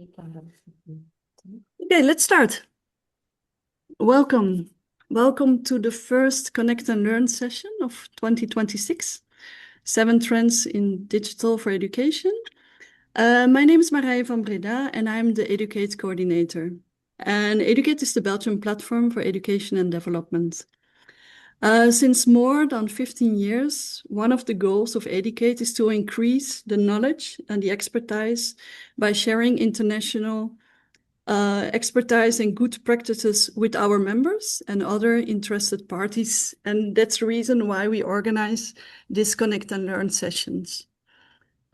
Okay, let's start. Welcome. Welcome to the first Connect and Learn session of 2026, 7 Trends in Digital for Education. My name is Marije van Breda and I'm the Educate coordinator. And Educate is the Belgian platform for education and development. Since more than 15 years, one of the goals of Educate is to increase the knowledge and the expertise by sharing international expertise and good practices with our members and other interested parties. And that's the reason why we organize this Connect and Learn sessions.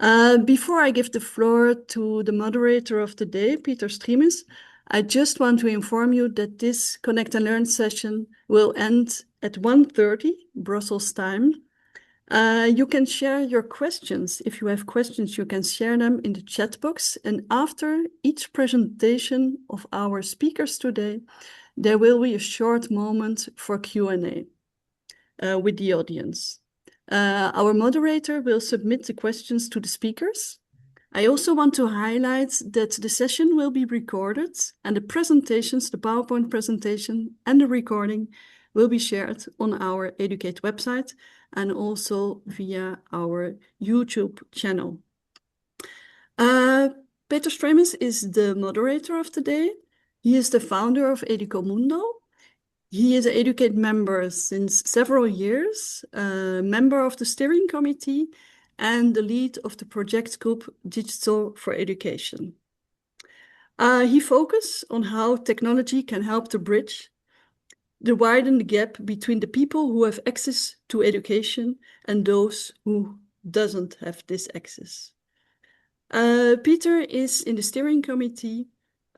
Before I give the floor to the moderator of the day, Peter Streamis, I just want to inform you that this Connect and Learn session will end at 1:30 Brussels time. You can share your questions. If you have questions, you can share them in the chat box. And after each presentation of our speakers today, there will be a short moment for Q&A with the audience. Our moderator will submit the questions to the speakers. I also want to highlight that the session will be recorded and the presentations, the PowerPoint presentation and the recording will be shared on our Educate website and also via our YouTube channel. Peter Streamis is the moderator of today. He is the founder of Educomundo. He is an Educate member since several years, a member of the steering committee and the lead of the project group Digital for Education. He focuses on how technology can help to bridge the widen the gap between the people who have access to education and those who doesn't have this access. Peter is in the steering committee,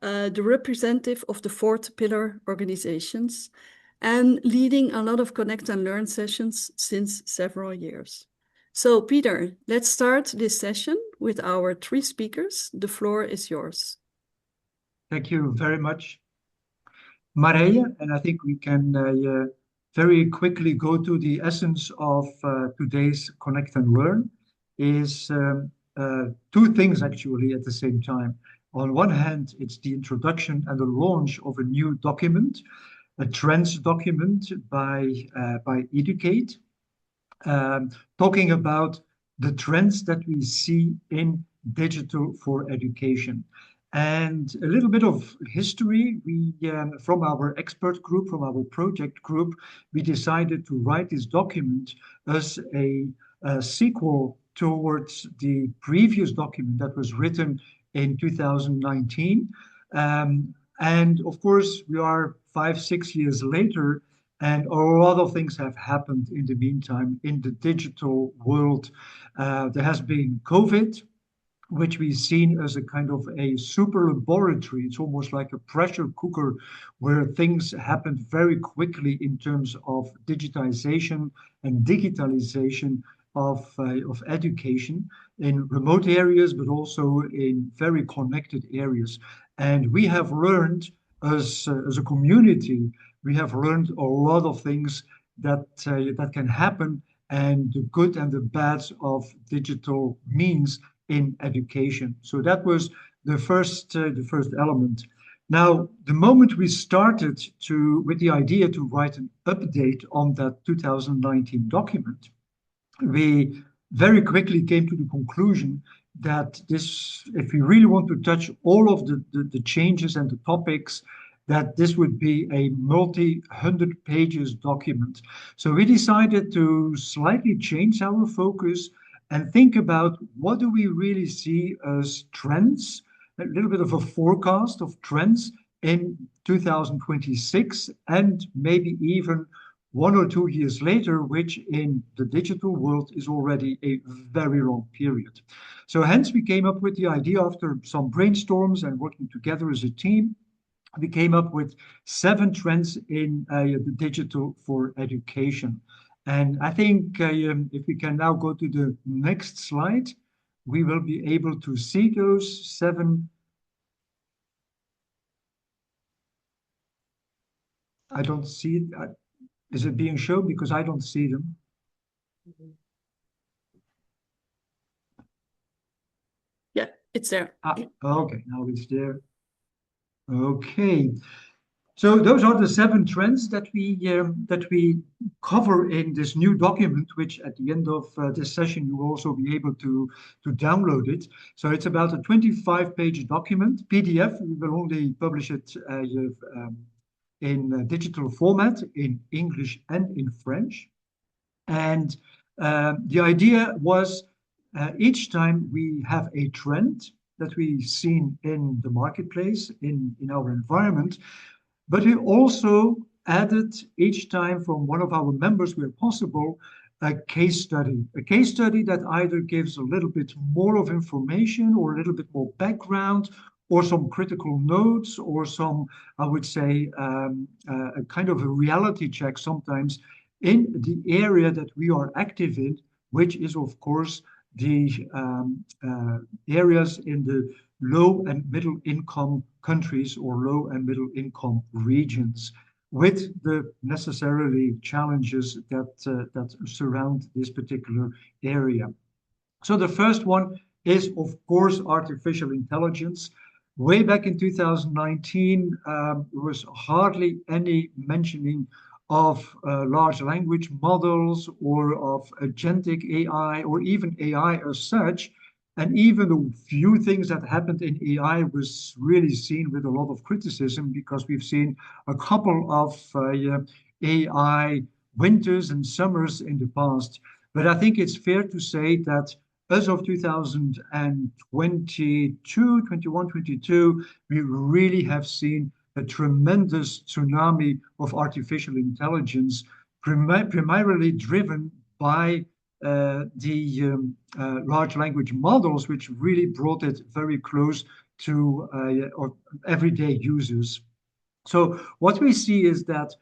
the representative of the 4th pillar organizations and leading a lot of Connect and Learn sessions since several years. So Peter, let's start this session with our 3 speakers. The floor is yours. Thank you very much, Marije, and I think we can very quickly go to the essence of today's Connect and Learn is 2 things actually at the same time. On one hand, it's the introduction and the launch of a new document, a trends document by Educate, talking about the trends that we see in digital for education. And a little bit of history, we from our expert group, from our project group, we decided to write this document as a sequel towards the previous document that was written in 2019. And of course, we are 5-6 years later, and a lot of things have happened in the meantime in the digital world. There has been COVID, which we've seen as a kind of a super laboratory. It's almost like a pressure cooker where things happened very quickly in terms of digitization and digitalization of education in remote areas, but also in very connected areas. And we have learned as a community, we have learned a lot of things that can happen and the good and the bad of digital means in education. So that was the first element. Now, the moment we started with the idea to write an update on that 2019 document, we very quickly came to the conclusion that this, if we really want to touch all of the changes and the topics, that this would be a multi-hundred pages document. So we decided to slightly change our focus and think about what do we really see as trends, a little bit of a forecast of trends in 2026 and maybe even 1 or 2 years later, which in the digital world is already a very long period. So hence we came up with the idea after some brainstorms and working together as a team, we came up with 7 trends in the digital for education. And I think if we can now go to the next slide, we will be able to see those 7. I don't see it. Is it being shown? Because I don't see them. Yeah, It's there. Okay, now it's there. Okay. So those are the 7 trends that we cover in this new document, which at the end of this session you will also be able to download it. So it's about a 25-page document, PDF. We will only publish it in digital format in English and in French. And the idea was each time we have a trend that we've seen in the marketplace, in our environment, but we also added each time from one of our members where possible a case study that either gives a little bit more of information or a little bit more background or some critical notes or some, I would say, a kind of a reality check sometimes in the area that we are active in, which is, of course, the areas in the low and middle income countries or low and middle income regions with the necessarily challenges that surround this particular area. So the first one is, of course, artificial intelligence. Way back in 2019, there was hardly any mentioning of large language models or of agentic AI or even AI as such. And even the few things that happened in AI was really seen with a lot of criticism because we've seen a couple of AI winters and summers in the past. But I think it's fair to say that as of 2022, 21, 22, we really have seen a tremendous tsunami of artificial intelligence, primarily driven by the large language models, which really brought it very close to everyday users. So what we see is that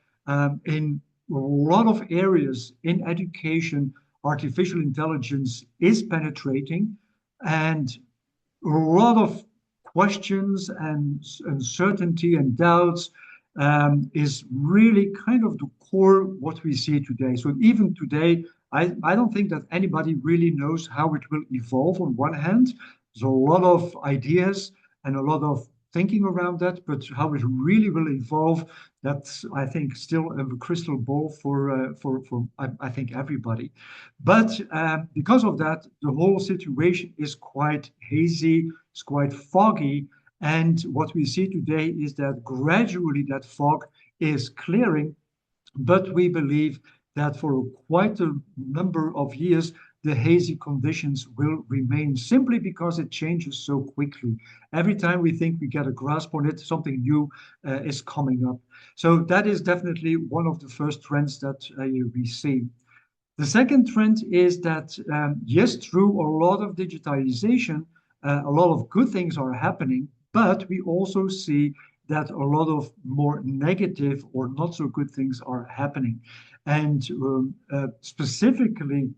in a lot of areas in education, artificial intelligence is penetrating, and a lot of questions and uncertainty and doubts is really kind of the core what we see today. So even today, I don't think that anybody really knows how it will evolve on one hand. There's a lot of ideas and a lot of thinking around that, but how it really will evolve, that's, I think, still a crystal ball for I think, everybody. But because of that, the whole situation is quite hazy, it's quite foggy. And what we see today is that gradually that fog is clearing, but we believe that for quite a number of years, the hazy conditions will remain simply because it changes so quickly. Every time we think we get a grasp on it, something new is coming up. So that is definitely one of the first trends that we see. The second trend is that, yes, through a lot of digitalization, a lot of good things are happening, but we also see that a lot of more negative or not so good things are happening. And specifically,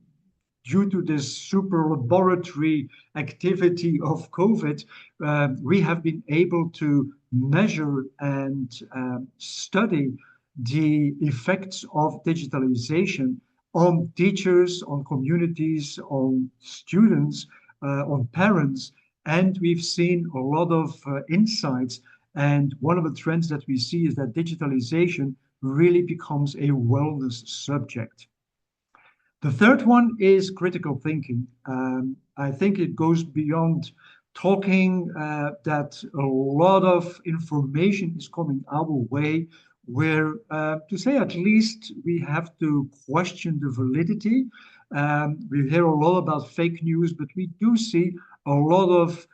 due to this super laboratory activity of COVID, we have been able to measure and study the effects of digitalization on teachers, on communities, on students, on parents. And we've seen a lot of insights. And one of the trends that we see is that digitalization really becomes a wellness subject. The third one is critical thinking. I think it goes beyond talking that a lot of information is coming our way where, to say at least, we have to question the validity. We hear a lot about fake news, but we do see a lot of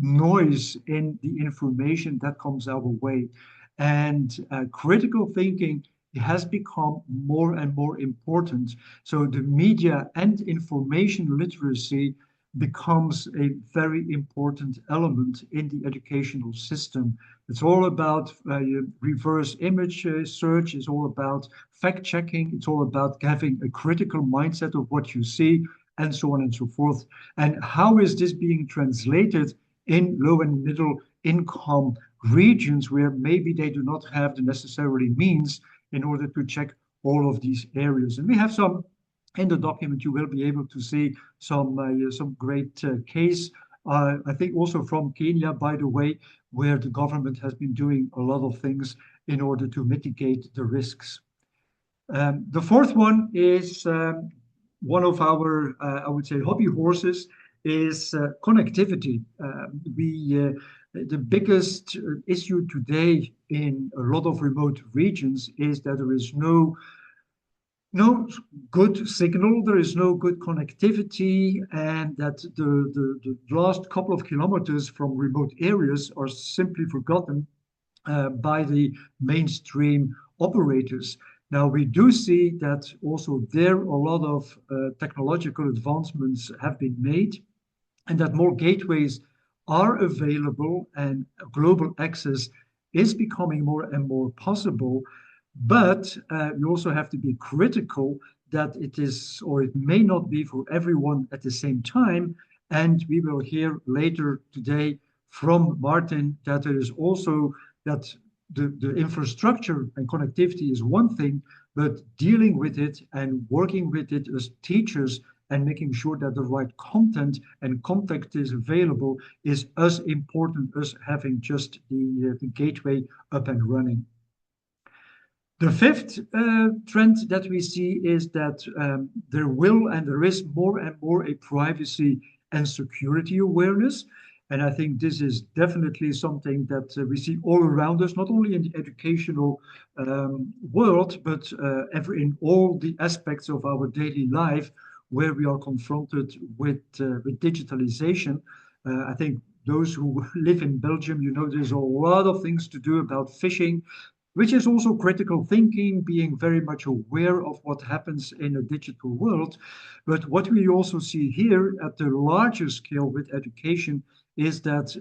noise in the information that comes our way. And critical thinking has become more and more important. So the media and information literacy becomes a very important element in the educational system. It's all about reverse image search. It's all about fact checking. It's all about having a critical mindset of what you see, and so on and so forth. And how is this being translated in low and middle income regions where maybe they do not have the necessary means in order to check all of these areas? And we have some in the document. You will be able to see some great case I think also from Kenya, by the way, where the government has been doing a lot of things in order to mitigate the risks. The fourth one is one of our, I would say, hobby horses is connectivity. The biggest issue today in a lot of remote regions is that there is no good signal, there is no good connectivity, and that the last couple of kilometers from remote areas are simply forgotten by the mainstream operators. Now, we do see that also there a lot of technological advancements have been made, and that more gateways are available and global access is becoming more and more possible. But you also have to be critical that it is, or it may not be for everyone at the same time. And we will hear later today from Martin that there is also that the infrastructure and connectivity is one thing, but dealing with it and working with it as teachers and making sure that the right content and context is available is as important as having just the gateway up and running. The fifth trend that we see is that there will and there is more and more a privacy and security awareness. And I think this is definitely something that we see all around us, not only in the educational world, but in all the aspects of our daily life where we are confronted with digitalization. I think those who live in Belgium, you know, there's a lot of things to do about phishing, which is also critical thinking, being very much aware of what happens in a digital world. But what we also see here at the larger scale with education is that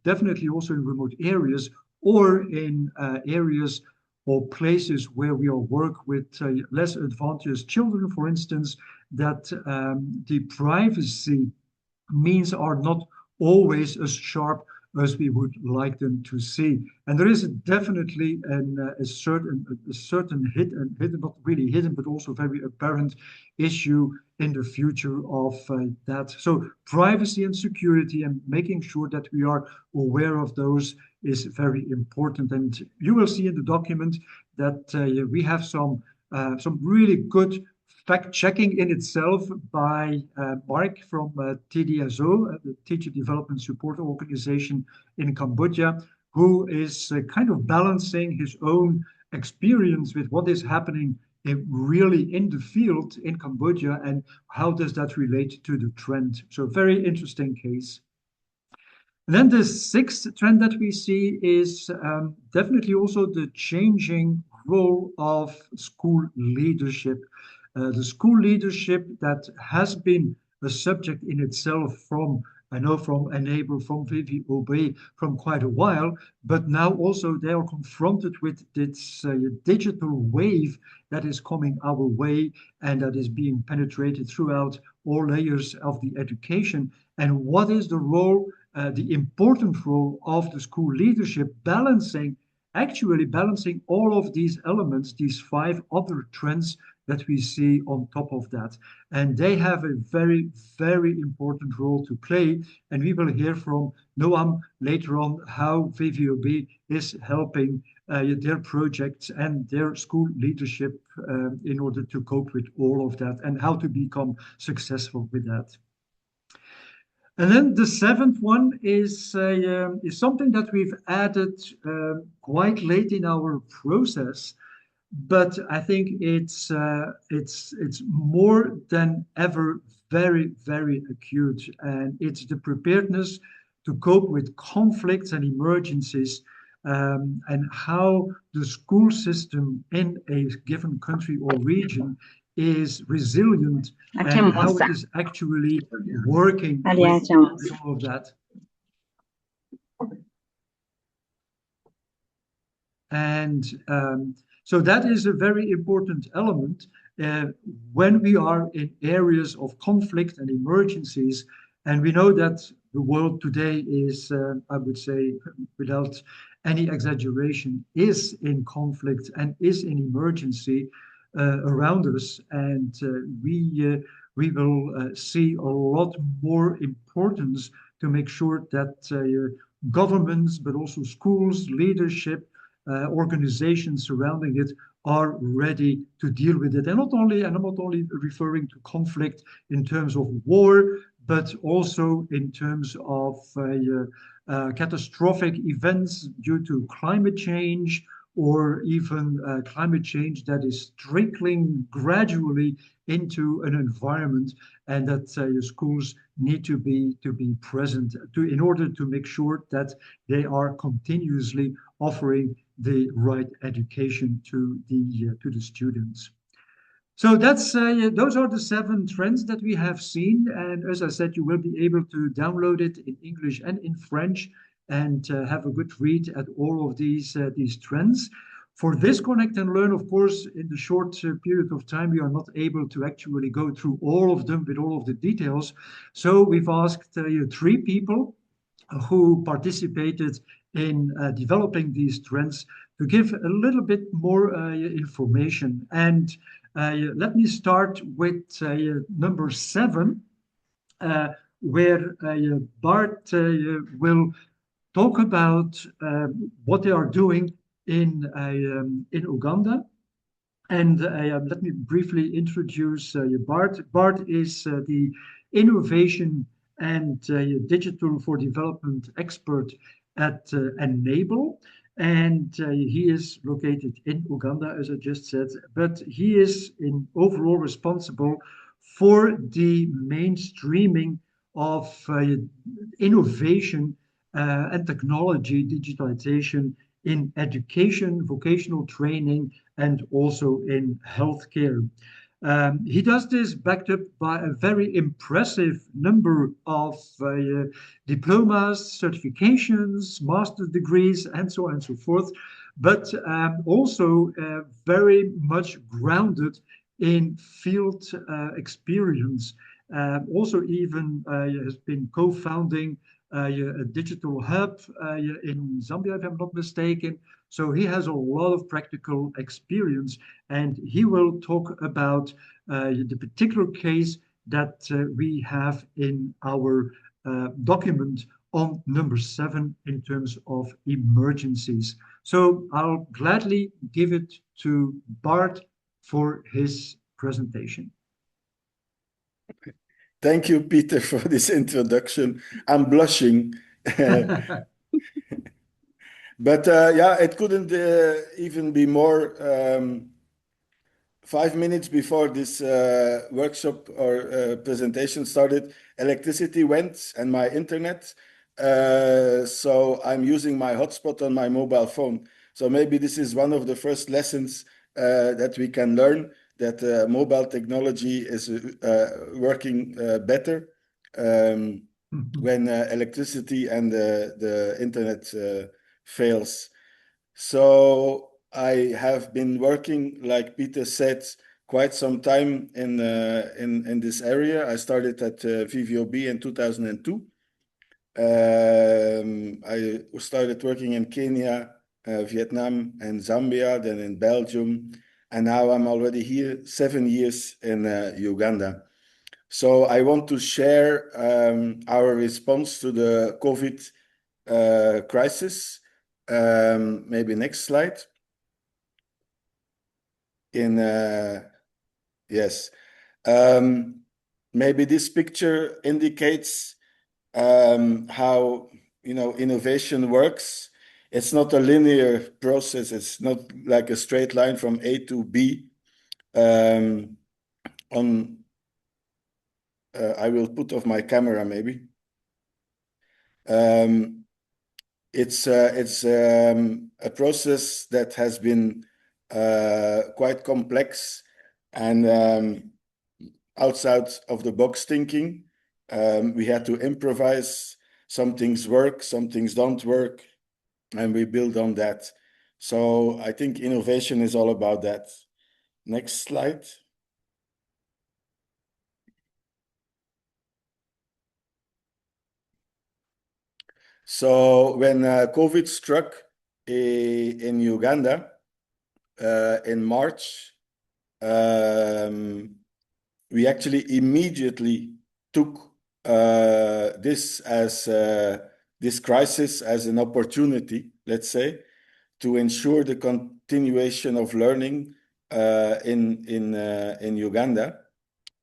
definitely also in remote areas or in areas or places where we work with less advantaged children, for instance, that the privacy means are not always as sharp as we would like them to see. And there is definitely a certain hidden, not really hidden, but also very apparent issue in the future of that. So privacy and security and making sure that we are aware of those is very important. And you will see in the document that we have some really good fact-checking in itself by Mark from TDSO, the Teacher Development Support Organization in Cambodia, who is kind of balancing his own experience with what is happening really in the field in Cambodia and how does that relate to the trend. So very interesting case. And then the sixth trend that we see is definitely also the changing role of school leadership. The school leadership that has been a subject in itself from, I know, from Enable, from VVOB, from quite a while, but now also they are confronted with this digital wave that is coming our way and that is being penetrated throughout all layers of the education. And what is the role, the important role of the school leadership actually balancing all of these elements, these five other trends that we see on top of that. And they have a very, very important role to play. And we will hear from Noam later on how VVOB is helping their projects and their school leadership in order to cope with all of that and how to become successful with that. And then the seventh one is something that we've added quite late in our process, but I think it's more than ever very, very acute, and it's the preparedness to cope with conflicts and emergencies, and how the school system in a given country or region is resilient and how it is actually working with all of that. And so that is a very important element when we are in areas of conflict and emergencies. And we know that the world today is, I would say, without any exaggeration, is in conflict and is in emergency around us. And we will see a lot more importance to make sure that governments, but also schools, leadership, organizations surrounding it are ready to deal with it. And I'm not only referring to conflict in terms of war, but also in terms of catastrophic events due to climate change, or even climate change that is trickling gradually into an environment, and that schools need to be present in order to make sure that they are continuously offering the right education to the students. So those are the 7 trends that we have seen, and as I said, you will be able to download it in English and in French, and have a good read at all of these trends. For this Connect and Learn, of course, in the short period of time, we are not able to actually go through all of them with all of the details. So we've asked 3 people who participated in developing these trends to give a little bit more information. And let me start with number 7, where Bart will talk about what they are doing in Uganda. And let me briefly introduce Bart. Bart is the innovation and digital for development expert at Enable. And he is located in Uganda, as I just said, but he is overall responsible for the mainstreaming of innovation and technology, digitalization in education, vocational training, and also in healthcare. He does this backed up by a very impressive number of diplomas, certifications, master's degrees, and so on and so forth, but also very much grounded in field experience. Also, even has been co-founding a digital hub in Zambia, if I'm not mistaken. So he has a lot of practical experience, and he will talk about the particular case that we have in our document on number 7 in terms of emergencies. So I'll gladly give it to Bart for his presentation. Thank you, Peter, for this introduction. I'm blushing. But yeah, it couldn't even be more. 5 minutes before this workshop or presentation started, electricity went and my internet. So I'm using my hotspot on my mobile phone. So maybe this is one of the first lessons that we can learn, that mobile technology is working better when electricity and the internet fails. So I have been working, like Peter said, quite some time in this area. I started at VVOB in 2002. I started working in Kenya, Vietnam, and Zambia, then in Belgium, and now I'm already here 7 years in Uganda. So I want to share our response to the COVID crisis. Maybe next slide. Yes. Maybe this picture indicates how innovation works. It's not a linear process. It's not like a straight line from A to B. I will put off my camera maybe. It's a process that has been quite complex and outside of the box thinking. We had to improvise. Some things work, some things don't work, and we build on that. So I think innovation is all about that. Next slide. So when COVID struck in Uganda in March, we actually immediately took this crisis as an opportunity, let's say, to ensure the continuation of learning in Uganda.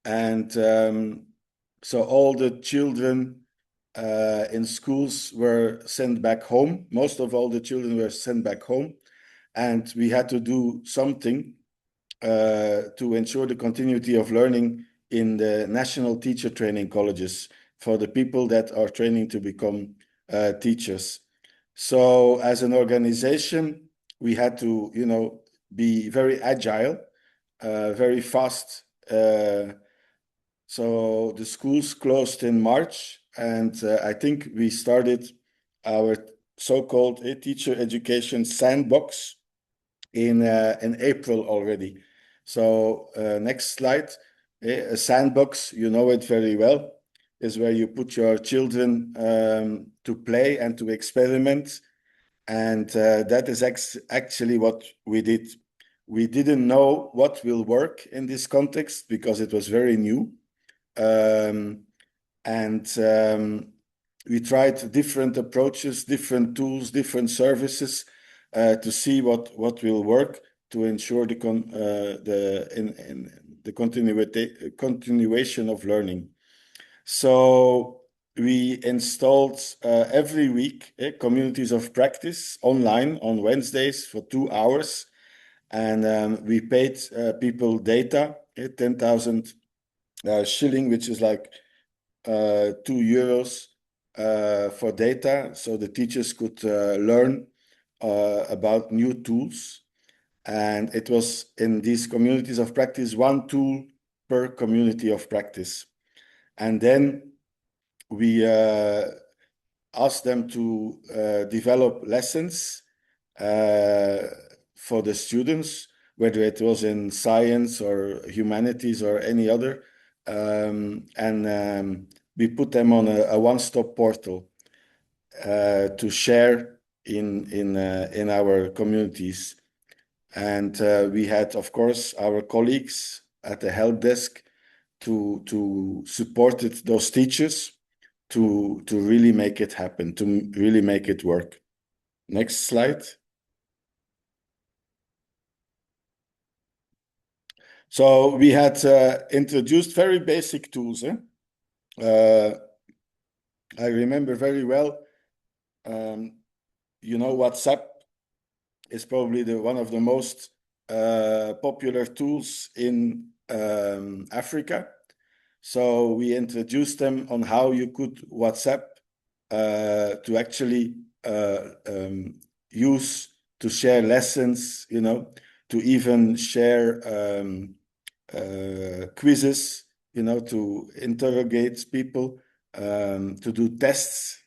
And so all the children in schools were sent back home. Most of all the children were sent back home. And we had to do something to ensure the continuity of learning in the national teacher training colleges for the people that are training to become teachers. So as an organization, we had to, be very agile, very fast. So the schools closed in March, and I think we started our so-called teacher education sandbox in April already. So next slide. A sandbox, you know it very well, is where you put your children to play and to experiment. And that is actually what we did. We didn't know what will work in this context because it was very new. We tried different approaches, different tools, different services to see what will work to ensure the continuation of learning. So we installed every week communities of practice online on Wednesdays for 2 hours, and we paid people data, 10,000 shilling, which is like €2 for data, so the teachers could learn about new tools. And it was in these communities of practice, 1 tool per community of practice. And then we asked them to develop lessons for the students, whether it was in science or humanities or any other. We put them on a one-stop portal to share in our communities. And we had, of course, our colleagues at the help desk to support those teachers to really make it happen, to really make it work. Next slide. So we had introduced very basic tools. I remember very well, WhatsApp is probably one of the most popular tools in Africa. So we introduced them on how you could WhatsApp to actually use to share lessons, to even share quizzes, to interrogate people, to do tests.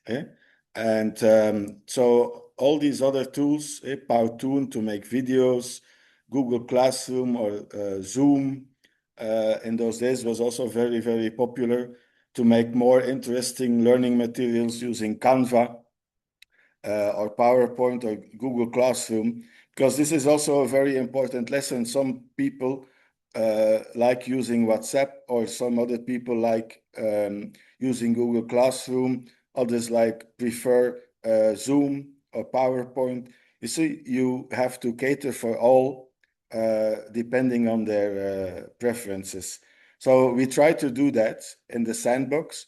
And so all these other tools, Powtoon to make videos, Google Classroom or Zoom, in those days was also very, very popular to make more interesting learning materials using Canva or PowerPoint or Google Classroom, because this is also a very important lesson. Some people like using WhatsApp, or some other people like using Google Classroom. Others prefer Zoom or PowerPoint. You see, you have to cater for all depending on their preferences. So we try to do that in the sandbox.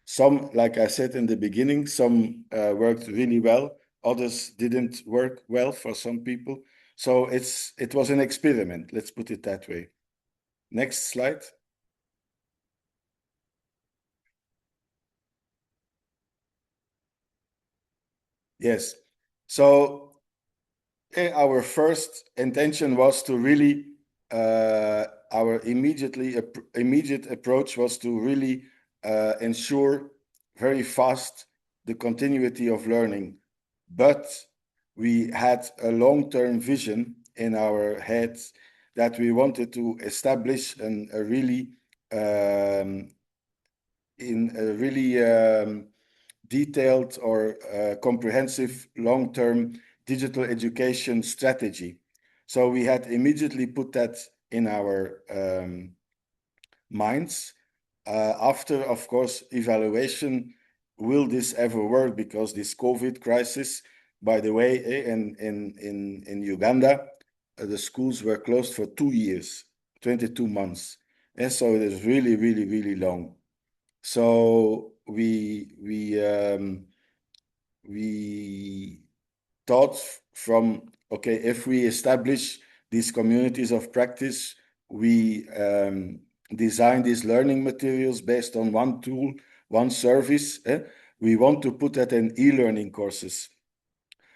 Some, like I said in the beginning, some worked really well. Others didn't work well for some people. So it was an experiment, let's put it that way. Next slide. Yes. So our first intention was to really, our immediate approach was to really ensure very fast the continuity of learning. But we had a long-term vision in our heads that we wanted to establish a really detailed or comprehensive long-term digital education strategy. So we had immediately put that in our minds. after, of course, evaluation, will this ever work? Because this COVID crisis, by the way, in Uganda, the schools were closed for 2 years, 22 months. And so it is really, really, really long. So we thought from, okay, if we establish these communities of practice, we design these learning materials based on one tool, one service. We want to put that in e-learning courses.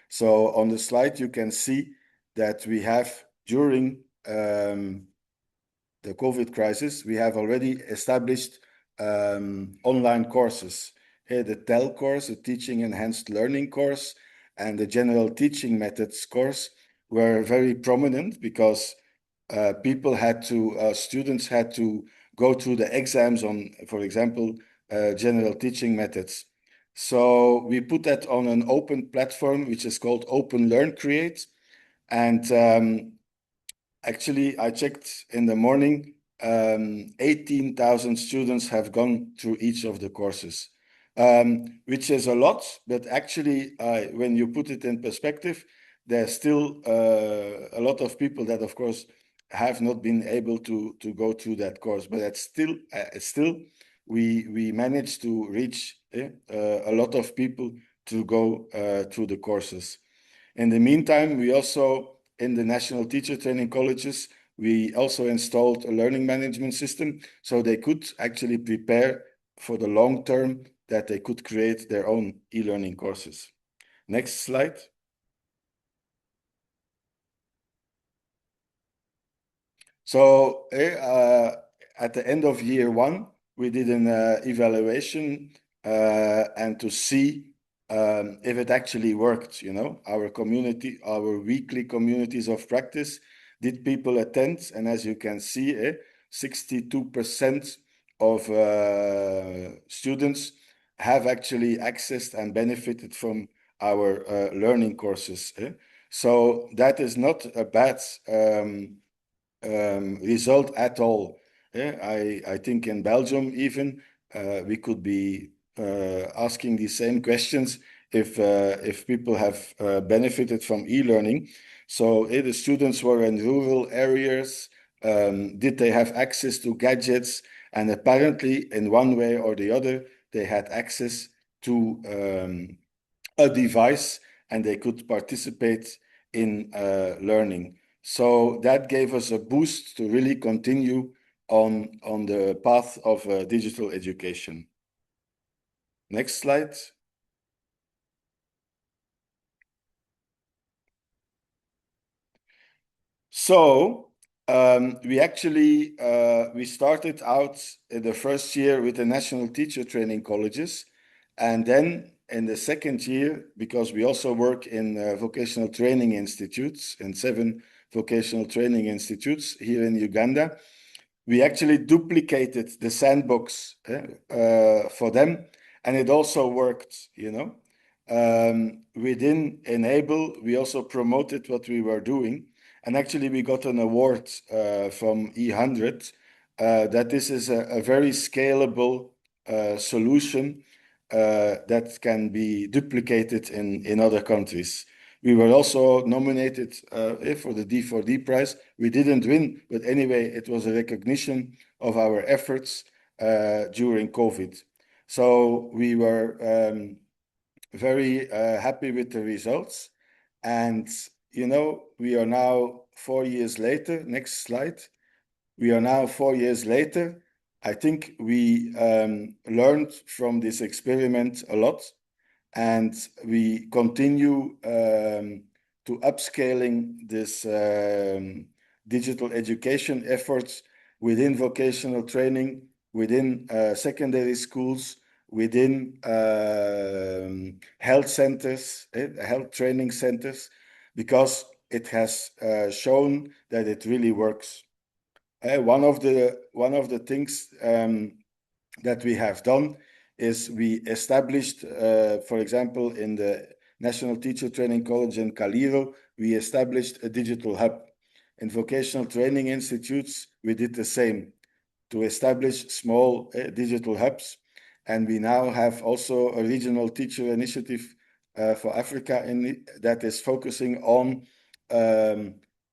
So on the slide, you can see that we have, during the COVID crisis, we have already established online courses. The TEL course, the Teaching Enhanced Learning course, and the General Teaching Methods course were very prominent because students had to go through the exams on, for example, General Teaching Methods. So we put that on an open platform, which is called Open Learn Create. And actually, I checked in the morning, 18,000 students have gone through each of the courses, which is a lot, but actually, when you put it in perspective, there's still a lot of people that, of course, have not been able to go through that course, but it's still we managed to reach a lot of people to go through the courses. In the meantime, we also, in the National Teacher Training Colleges, we also installed a learning management system so they could actually prepare for the long term, that they could create their own e-learning courses. Next slide. So at the end of year one, we did an evaluation and to see if it actually worked, our weekly communities of practice. Did people attend? And as you can see, 62% of students have actually accessed and benefited from our learning courses. So that is not a bad result at all. I think in Belgium even we could be asking the same questions if people have benefited from e-learning. So the students were in rural areas. Did they have access to gadgets? And apparently, in one way or the other, they had access to a device and they could participate in learning. So that gave us a boost to really continue on the path of digital education. Next slide. So we actually we started out in the first year with the National Teacher Training Colleges, and then in the second year, because we also work in vocational training institutes, in 7 vocational training institutes here in Uganda, we actually duplicated the sandbox for them, and it also worked, Within Enable, we also promoted what we were doing, and actually we got an award from E100 that this is a very scalable solution that can be duplicated in other countries. We were also nominated for the D4D prize. We didn't win, but anyway, it was a recognition of our efforts during COVID. So we were very happy with the results. And, we are now 4 years later. Next slide. We are now 4 years later. I think we learned from this experiment a lot, and we continue to upscaling this digital education efforts within vocational training, within secondary schools, within health centers, health training centers, because it has shown that it really works. One of the things that we have done is we established, for example, in the National Teacher Training College in Cairo, we established a digital hub. In vocational training institutes, we did the same. to establish small digital hubs. And we now have also a regional teacher initiative for Africa that is focusing on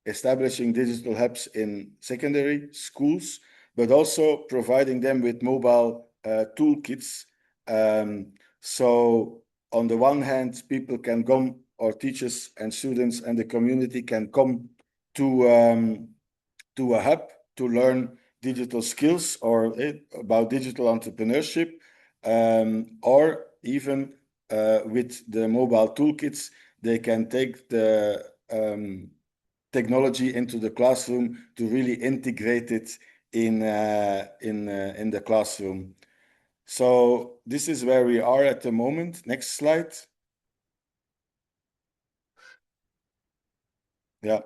establishing digital hubs in secondary schools, but also providing them with mobile toolkits. So on the one hand, people can come, or teachers and students and the community can come to a hub to learn digital skills or about digital entrepreneurship, or even with the mobile toolkits, they can take the technology into the classroom to really integrate it in the classroom. So this is where we are at the moment. Next slide. Yeah.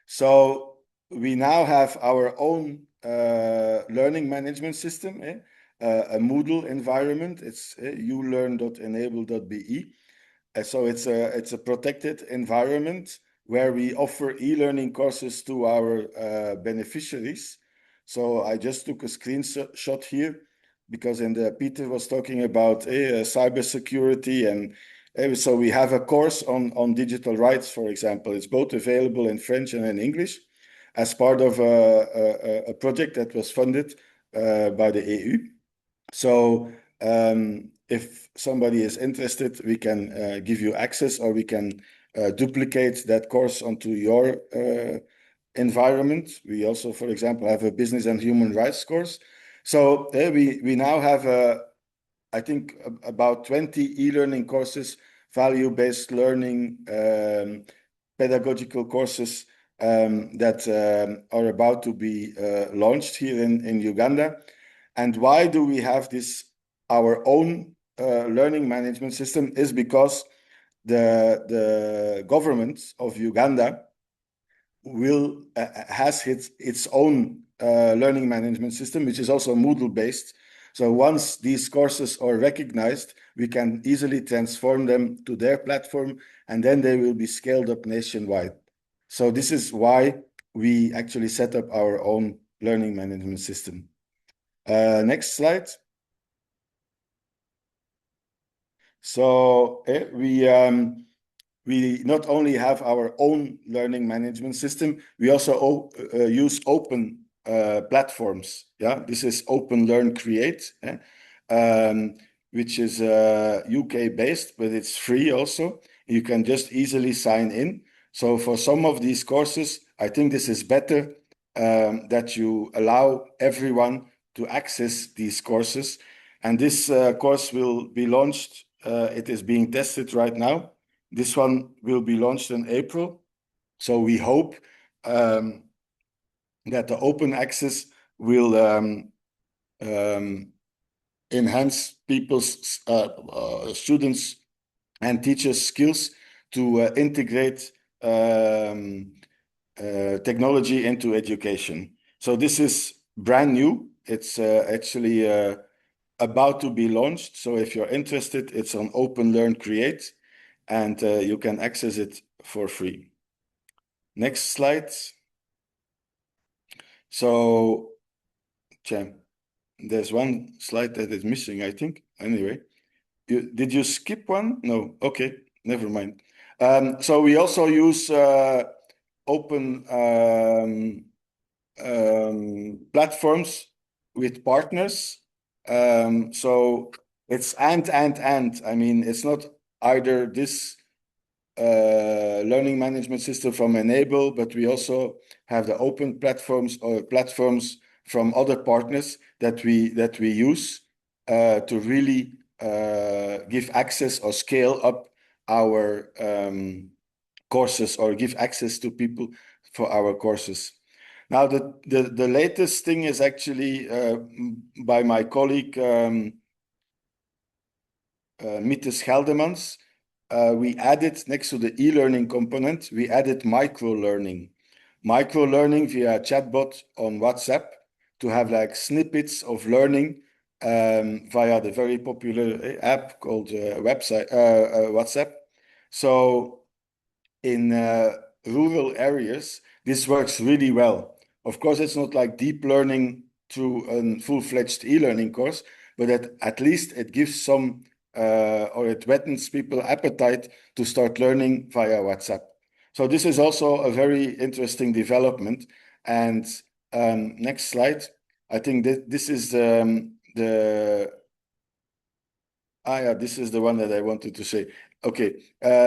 So we now have our own learning management system, a Moodle environment. It's ulearn.enable.be. So it's a protected environment where we offer e-learning courses to our beneficiaries. So I just took a screenshot here because Peter was talking about cybersecurity, and so we have a course on digital rights, for example. It's both available in French and in English as part of a project that was funded by the EU. So if somebody is interested, we can give you access, or we can duplicate that course onto your environment. We also, for example, have a business and human rights course. So we now have, I think, about 20 e-learning courses, value-based learning, pedagogical courses that are about to be launched here in Uganda. And why do we have this, our own learning management system, is because the government of Uganda has its own learning management system, which is also Moodle based. So once these courses are recognized, we can easily transform them to their platform, and then they will be scaled up nationwide. So this is why we actually set up our own learning management system. Next slide. So we not only have our own learning management system, we also use open platforms. Yeah, this is Open Learn Create, which is UK based, but it's free also. You can just easily sign in. So for some of these courses, I think this is better that you allow everyone to access these courses. And this course will be launched. It is being tested right now. This one will be launched in April. So we hope that the open access will enhance people's students and teachers' skills to integrate technology into education. So this is brand new. It's actually about to be launched. So if you're interested, it's on Open Learn Create, and you can access it for free. Next slide. So there's one slide that is missing, I think. Anyway, did you skip one? No. Okay, never mind. So we also use open platforms with partners. So it's and. I mean, it's not either this learning management system from Enable, but we also have the open platforms or platforms from other partners that we use to really give access or scale up our courses, or give access to people for our courses. Now, the latest thing is actually by my colleague Mites Geldemans. We added, next to the e-learning component, we added micro-learning. Micro-learning via chatbot on WhatsApp to have like snippets of learning via the very popular app called WhatsApp. So in rural areas, this works really well. Of course, it's not like deep learning through a full-fledged e-learning course, but at least it gives some or it whettens people appetite to start learning via WhatsApp. So this is also a very interesting development. And next slide. I think that this is this is the one that I wanted to say. Okay,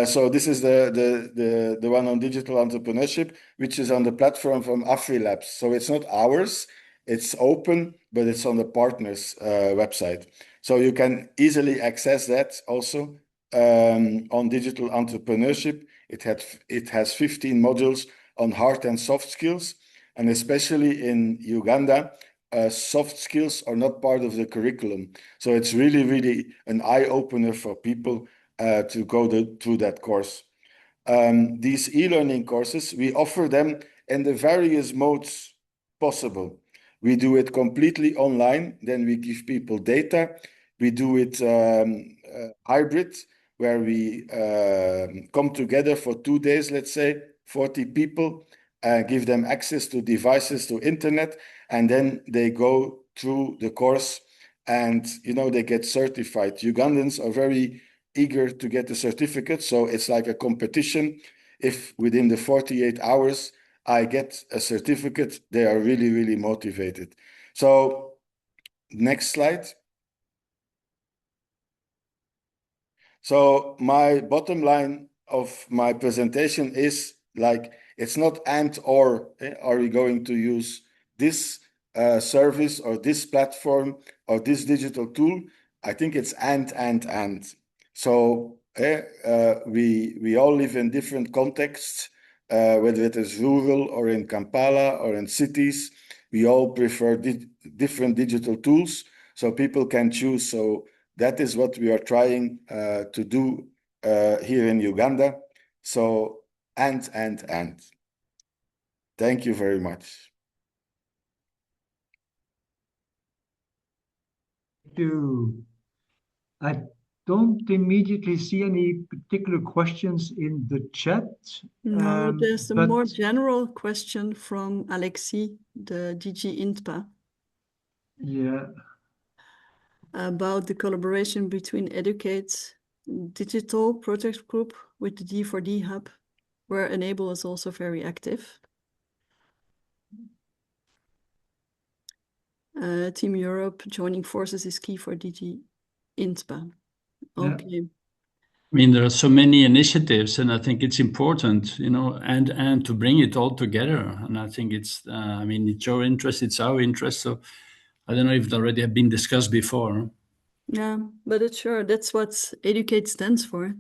so this is the one on digital entrepreneurship, which is on the platform from AfriLabs. So it's not ours, it's open, but it's on the partners website. So you can easily access that also on digital entrepreneurship. It has 15 modules on hard and soft skills, and especially in Uganda, soft skills are not part of the curriculum. So it's really, really an eye-opener for people to go through that course. These e-learning courses, we offer them in the various modes possible. We do it completely online, then we give people data. We do it hybrid, where we come together for 2 days, let's say, 40 people, give them access to devices, to internet, and then they go through the course and, they get certified. Ugandans are very eager to get the certificate, so it's like a competition. If within the 48 hours I get a certificate, they are really, really motivated. So next slide. So my bottom line of my presentation is like, it's not and or, are we going to use this service or this platform or this digital tool? I think it's and. So we all live in different contexts, whether it is rural or in Kampala or in cities. We all prefer different digital tools, so people can choose. So that is what we are trying to do here in Uganda. So and. Thank you very much. Thank you. I don't immediately see any particular questions in the chat. No, there's a but more general question from Alexis, the DG INTPA, yeah, about the collaboration between Educate Digital Project Group with the D4D Hub, where Enable is also very active. Team Europe joining forces is key for DG INTPA. Okay. Yeah. I mean, there are so many initiatives, and I think it's important, and to bring it all together. And I think it's your interest, it's our interest. So I don't know if it already have been discussed before. Yeah, but it's sure that's what Educate stands for.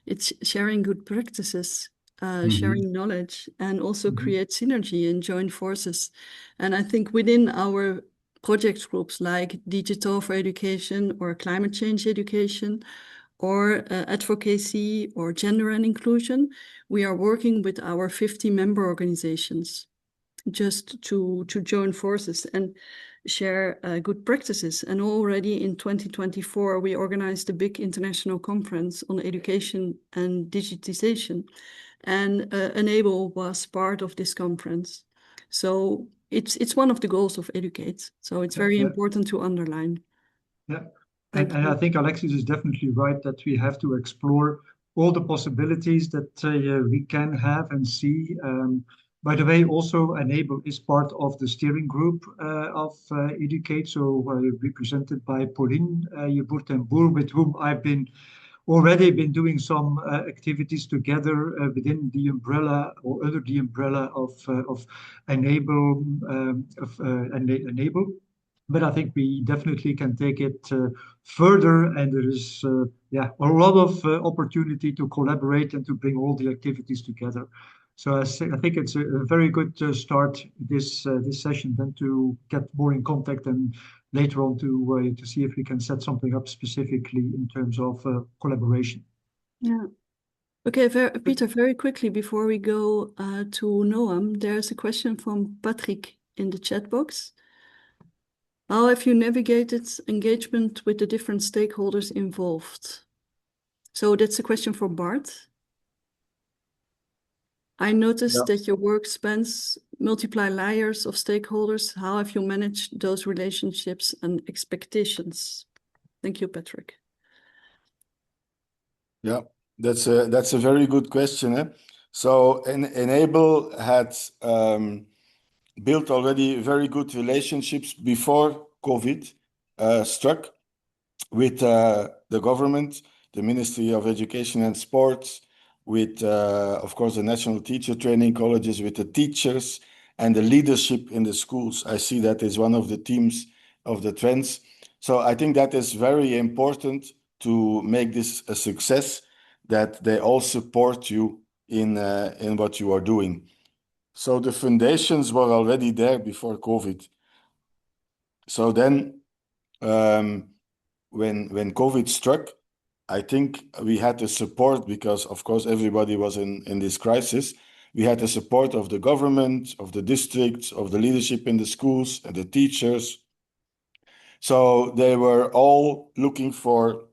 It's sharing good practices, sharing knowledge, and also create synergy and join forces. And I think within our project groups like Digital for Education or Climate Change Education or advocacy or gender and inclusion, we are working with our 50 member organizations just to join forces and share good practices. And already in 2024, we organized a big international conference on education and digitization. And Enable was part of this conference. So it's one of the goals of Educate. So it's very important to underline. Yeah. Thank And you. I think Alexis is definitely right that we have to explore all the possibilities that we can have and see. By the way, also Enable is part of the steering group of Educate, so represented by Pauline Jeboer-ten-Boer, with whom I've already been doing some activities together within the umbrella or under the umbrella of Enable. Enable. But I think we definitely can take it further, and there is a lot of opportunity to collaborate and to bring all the activities together. So I think it's a very good start this session, then to get more in contact and later on to see if we can set something up specifically in terms of collaboration. Yeah. Okay, Peter, very quickly before we go to Noam, there's a question from Patrick in the chat box. How have you navigated engagement with the different stakeholders involved? So that's a question for Bart. I noticed that your work spans multiply layers of stakeholders. How have you managed those relationships and expectations? Thank you, Patrick. Yeah, that's a very good question. So Enable had built already very good relationships before COVID struck with the government, the Ministry of Education and Sports, with, of course, the National Teacher Training Colleges, with the teachers and the leadership in the schools. I see that is one of the themes of the trends. So I think that is very important to make this a success, that they all support you in what you are doing. So the foundations were already there before COVID. So then when COVID struck, I think we had the support because, of course, everybody was in this crisis. We had the support of the government, of the districts, of the leadership in the schools, and the teachers. So they were all looking for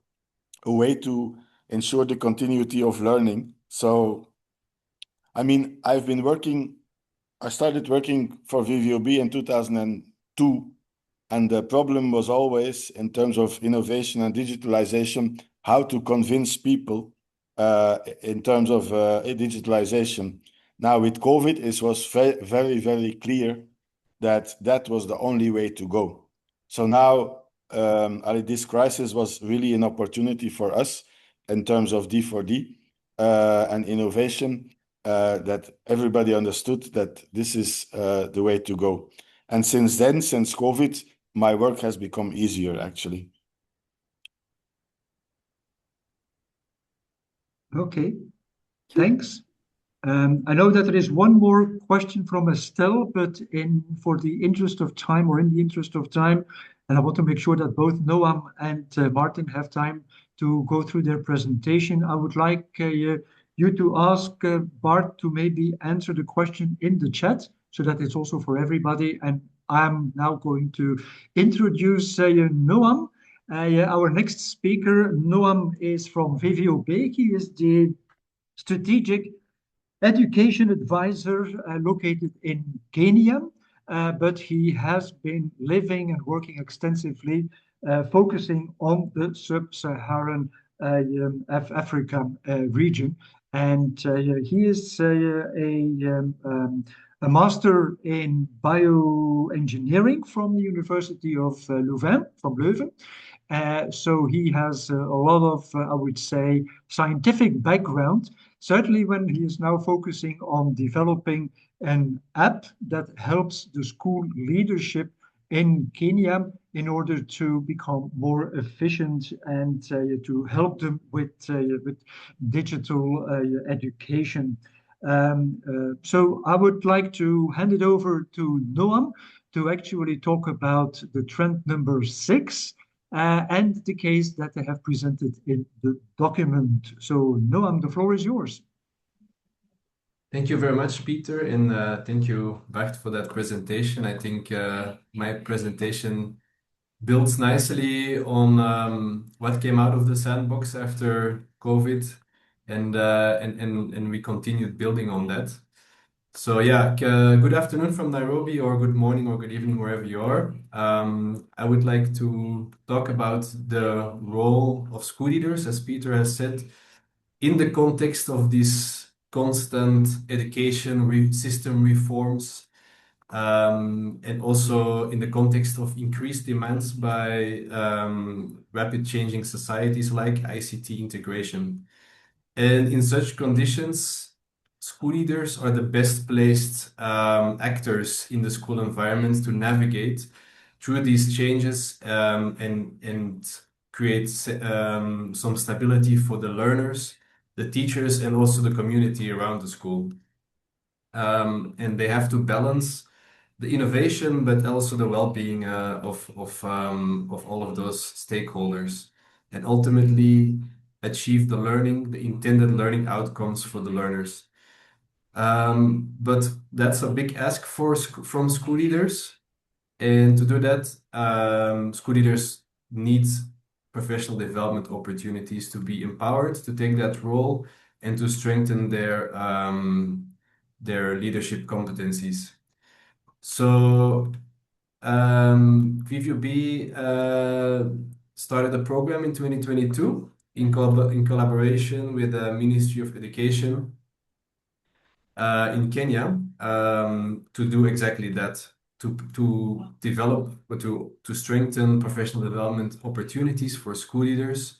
a way to ensure the continuity of learning. So, I mean, I started working for VVOB in 2002. And the problem was always, in terms of innovation and digitalization, how to convince people in terms of digitalization. Now, with COVID, it was very, very clear that that was the only way to go. So now, this crisis was really an opportunity for us in terms of D4D and innovation, that everybody understood that this is the way to go. And since then, since COVID, my work has become easier, actually. Okay, thanks. I know that there is one more question from Estelle, but for the interest of time, or in the interest of time, and I want to make sure that both Noam and Martin have time to go through their presentation, I would like you to ask Bart to maybe answer the question in the chat so that it's also for everybody. And I'm now going to introduce Noam. Our next speaker. Noam is from VVOB. He is the strategic education advisor located in Kenya, but he has been living and working extensively, focusing on the sub-Saharan Africa region. And he is a master in bioengineering from the University of Leuven. So he has a lot of, I would say, scientific background. Certainly when he is now focusing on developing an app that helps the school leadership in Kenya in order to become more efficient and to help them with digital education. So I would like to hand it over to Noam to actually talk about the trend number 6, and the case that they have presented in the document. So Noam, the floor is yours. Thank you very much, Peter, and thank you, Bart, for that presentation. I think my presentation builds nicely on what came out of the sandbox after COVID, and we continued building on that. So yeah, good afternoon from Nairobi, or good morning or good evening, wherever you are. I would like to talk about the role of school leaders, as Peter has said, in the context of these constant education system reforms, and also in the context of increased demands by rapid changing societies like ICT integration. And in such conditions, school leaders are the best placed actors in the school environment to navigate through these changes, and create some stability for the learners, the teachers, and also the community around the school. And they have to balance the innovation, but also the well-being of all of those stakeholders, and ultimately achieve the intended learning outcomes for the learners. But that's a big ask from school leaders. And to do that, school leaders need professional development opportunities to be empowered to take that role and to strengthen their leadership competencies. So VVB started a program in 2022 in collaboration with the Ministry of Education in Kenya to do exactly that, to develop or to strengthen professional development opportunities for school leaders.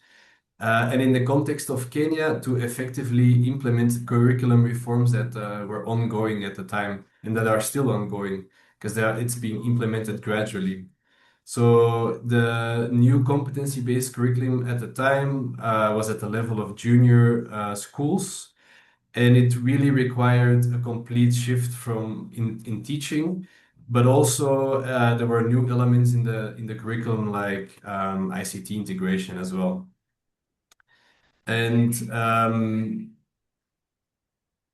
And in the context of Kenya, to effectively implement curriculum reforms that were ongoing at the time and that are still ongoing because it's being implemented gradually. So the new competency-based curriculum at the time was at the level of junior schools, and it really required a complete shift from in teaching, but also there were new elements in the curriculum like ICT integration as well. And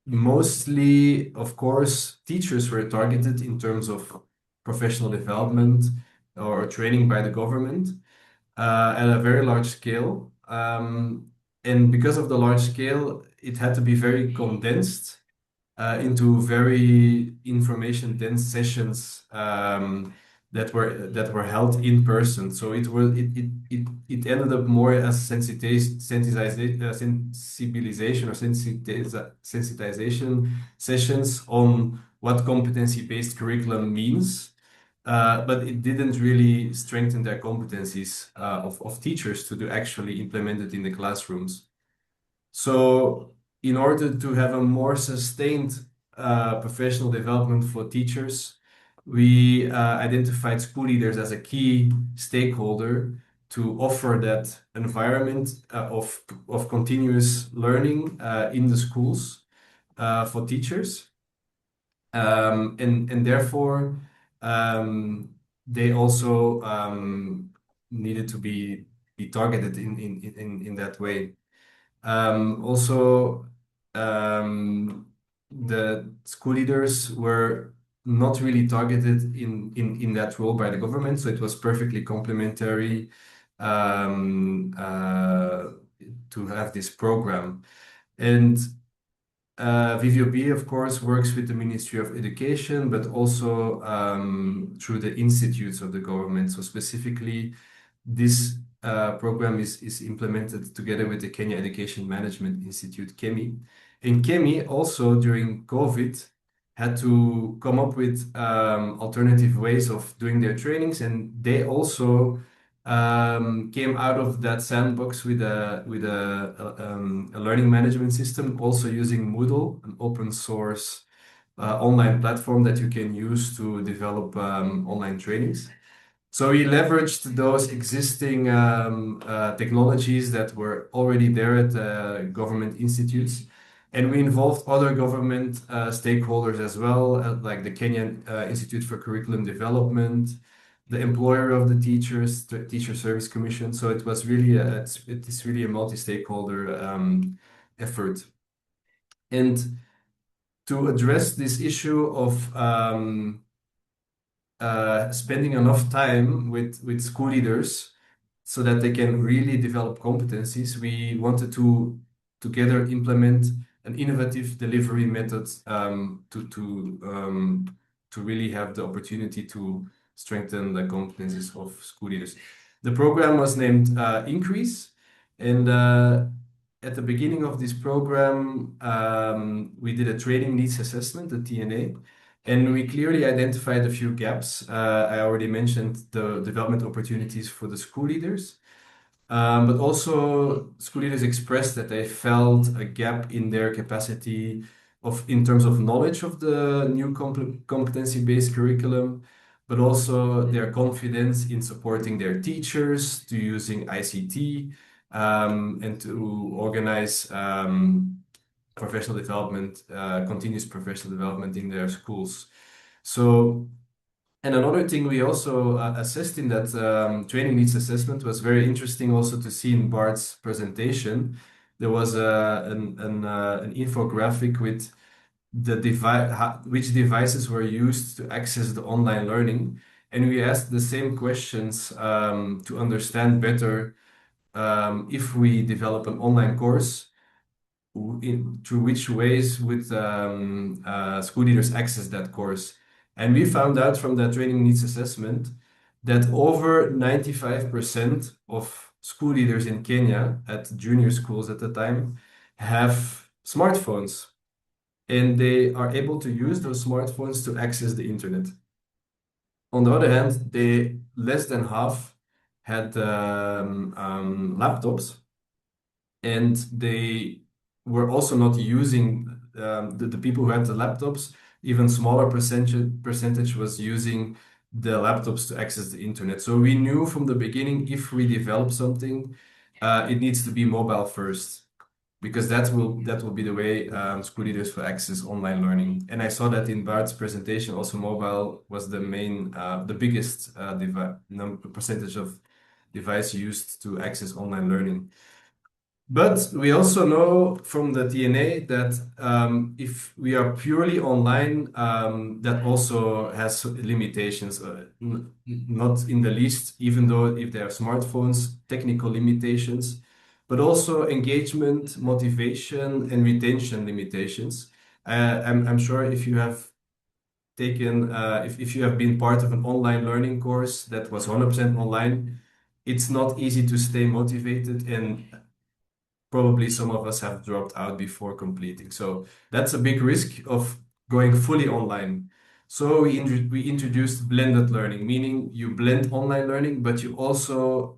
mostly, of course, teachers were targeted in terms of professional development or training by the government at a very large scale. And because of the large scale, it had to be very condensed into very information dense sessions that were held in person. So it ended up more as sensibilization or sensitization sessions on what competency-based curriculum means. But it didn't really strengthen their competencies of teachers to actually implement it in the classrooms. So in order to have a more sustained professional development for teachers, we identified school leaders as a key stakeholder to offer that environment of continuous learning in the schools for teachers. And therefore, they also needed to be targeted in that way. Also, the school leaders were not really targeted in that role by the government, so it was perfectly complementary to have this program. And VVOB, of course, works with the Ministry of Education, but also through the institutes of the government. So specifically, this program is implemented together with the Kenya Education Management Institute, KEMI. And KEMI also during COVID had to come up with alternative ways of doing their trainings, and they also came out of that sandbox with a learning management system, also using Moodle, an open source online platform that you can use to develop online trainings. So we leveraged those existing technologies that were already there at government institutes, and we involved other government stakeholders as well, like the Kenyan Institute for Curriculum Development, the employer of the teachers, the Teacher Service Commission. So it was really it's really a multi-stakeholder effort. And to address this issue of spending enough time with school leaders so that they can really develop competencies, we wanted to together implement an innovative delivery method to really have the opportunity to strengthen the competencies of school leaders. The program was named Increase, and at the beginning of this program, we did a training needs assessment, the TNA, and we clearly identified a few gaps. I already mentioned the development opportunities for the school leaders, but also school leaders expressed that they felt a gap in their capacity in terms of knowledge of the new competency-based curriculum, but also their confidence in supporting their teachers, to using ICT, and to organize professional development, continuous professional development in their schools. So, and another thing we also assessed in that training needs assessment was very interesting also to see in Bart's presentation. There was an infographic with which devices were used to access the online learning. And we asked the same questions to understand better if we develop an online course, through which ways would school leaders access that course. And we found out from that training needs assessment that over 95% of school leaders in Kenya at junior schools at the time have smartphones, and they are able to use those smartphones to access the internet. On the other hand, they less than half had laptops, and they were also not using the people who had the laptops. Even smaller percentage was using the laptops to access the internet. So we knew from the beginning, if we develop something, it needs to be mobile first, because that will be the way school leaders will access online learning. And I saw that in Bart's presentation, also mobile was the main, the biggest percentage of device used to access online learning. But we also know from the DNA that if we are purely online, that also has limitations, not in the least, even though if they are smartphones, technical limitations, but also engagement, motivation, and retention limitations. I'm sure if you have taken, if you have been part of an online learning course that was 100% online, it's not easy to stay motivated, and probably some of us have dropped out before completing. So that's a big risk of going fully online. So we introduced blended learning, meaning you blend online learning, but you also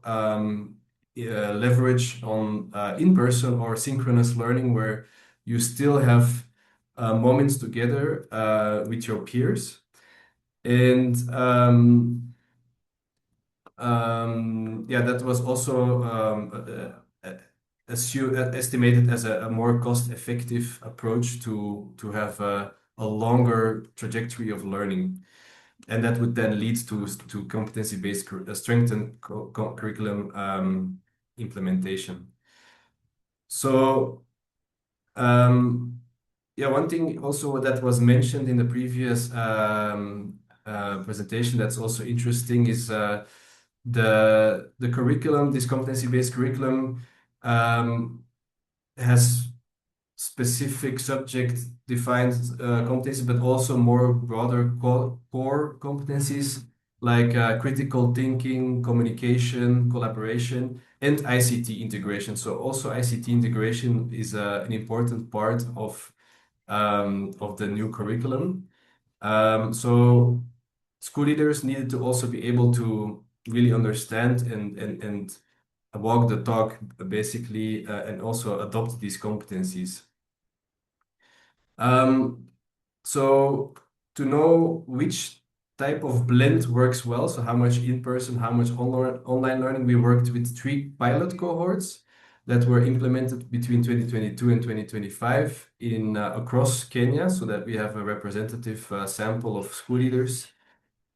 leverage on in-person or synchronous learning, where you still have moments together with your peers. And yeah, that was also estimated as a more cost-effective approach to have a longer trajectory of learning. And that would then lead to competency-based strengthened curriculum implementation. So yeah, one thing also that was mentioned in the previous presentation that's also interesting is the curriculum. This competency-based curriculum has specific subject defined competencies, but also more broader core competencies like critical thinking, communication, collaboration, and ICT integration. So also ICT integration is an important part of the new curriculum. So school leaders needed to also be able to really understand and walk the talk, basically, and also adopt these competencies. So to know which type of blend works well, so how much in-person, how much online learning, we worked with 3 pilot cohorts that were implemented between 2022 and 2025 across Kenya, so that we have a representative sample of school leaders.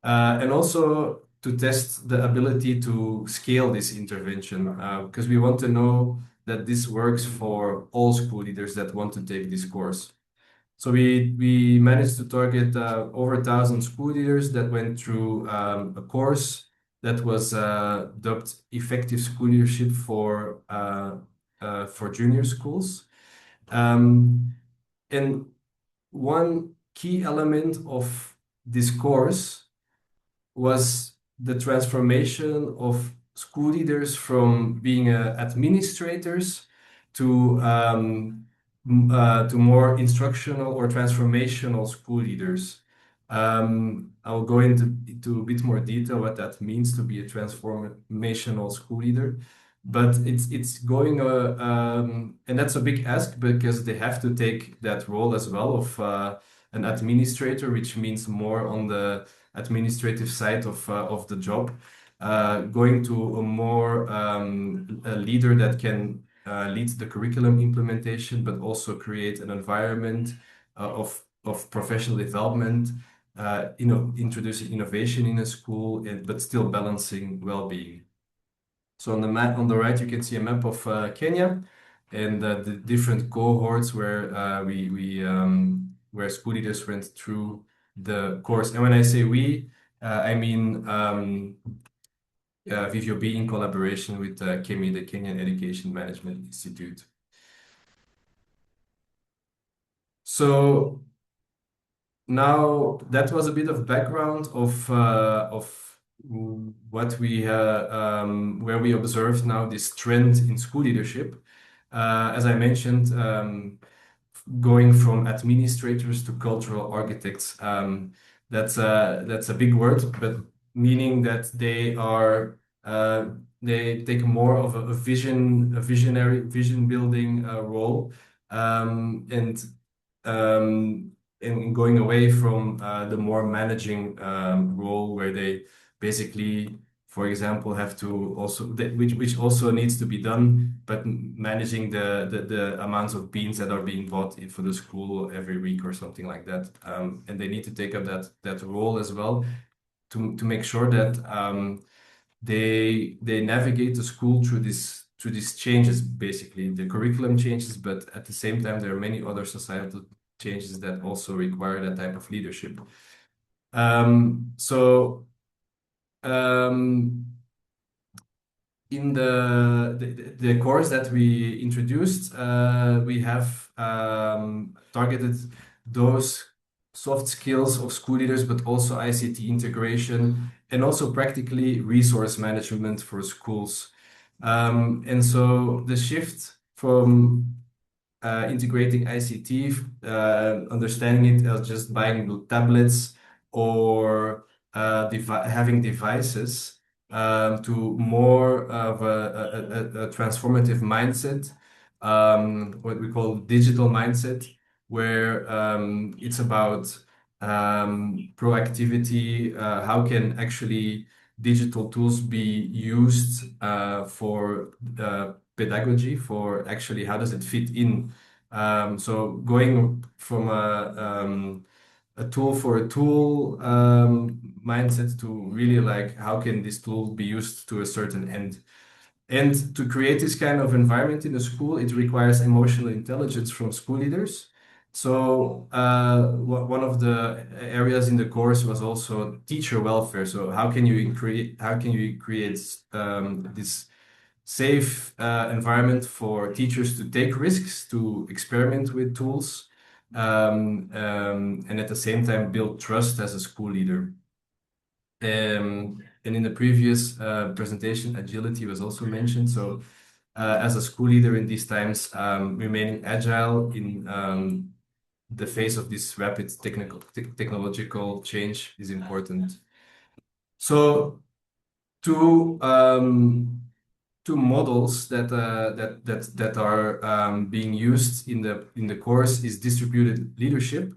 And also to test the ability to scale this intervention, because we want to know that this works for all school leaders that want to take this course. So we managed to target over 1,000 school leaders that went through a course that was dubbed Effective School Leadership for junior schools. And one key element of this course was the transformation of school leaders from being administrators to more instructional or transformational school leaders. I'll go into a bit more detail what that means to be a transformational school leader, but it's going and that's a big ask, because they have to take that role as well of an administrator, which means more on the administrative side of the job, going to a more a leader that can lead the curriculum implementation, but also create an environment of professional development, introducing innovation in a school, but still balancing well-being. So on the map on the right, you can see a map of Kenya and the different cohorts where where school leaders went through the course. And when I say we, I mean VVOB in collaboration with KEMI, the Kenyan Education Management Institute. So now that was a bit of background of what we where we observed now this trend in school leadership. As I mentioned, going from administrators to cultural architects. That's a big word, but meaning that they take more of a visionary vision building role, and and going away from the more managing role where they basically, for example, have to also which also needs to be done, but managing the amounts of beans that are being bought for the school every week or something like that, and they need to take up that role as well to make sure that they navigate the school through these changes, basically the curriculum changes, but at the same time there are many other societal changes that also require that type of leadership. So in the course that we introduced, we have targeted those soft skills of school leaders, but also ICT integration and also practically resource management for schools. And so the shift from integrating ICT, understanding it as just buying tablets or having devices, to more of a transformative mindset, what we call digital mindset, where it's about proactivity. How can actually digital tools be used for pedagogy, for actually how does it fit in? So going from a tool for a tool mindset to really like how can this tool be used to a certain end. And to create this kind of environment in the school, it requires emotional intelligence from school leaders. So one of the areas in the course was also teacher welfare. So how can you create this safe environment for teachers to take risks, to experiment with tools, and at the same time build trust as a school leader. And in the previous presentation, agility was also mentioned. So as a school leader in these times, remaining agile in the face of this rapid technological change is important. So two models that are being used in the course is distributed leadership,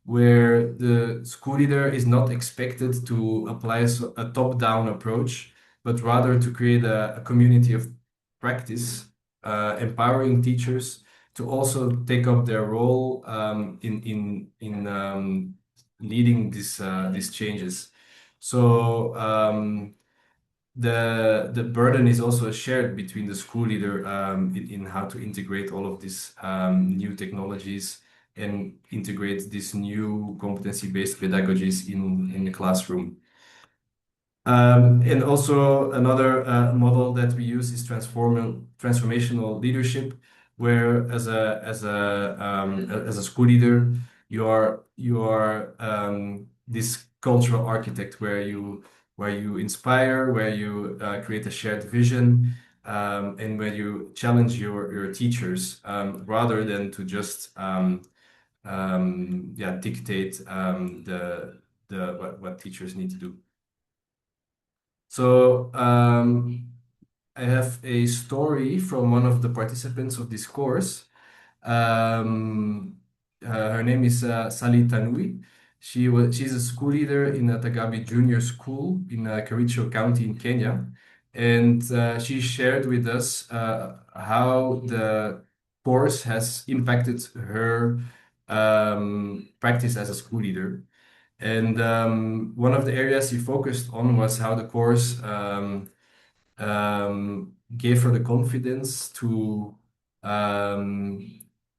where the school leader is not expected to apply a top-down approach, but rather to create a community of practice, empowering teachers to also take up their role in leading these changes. So the burden is also shared between the school leader in how to integrate all of these new technologies and integrate these new competency-based pedagogies in the classroom. And also another model that we use is transformational leadership, where as a school leader, you are this cultural architect where you inspire, where you create a shared vision, and where you challenge your teachers rather than to just dictate what teachers need to do. So I have a story from one of the participants of this course. Her name is Sally Tanui. She's a school leader in a Tagabi Junior School in Kericho County in Kenya. And she shared with us how the course has impacted her practice as a school leader. And one of the areas he focused on was how the course gave her the confidence to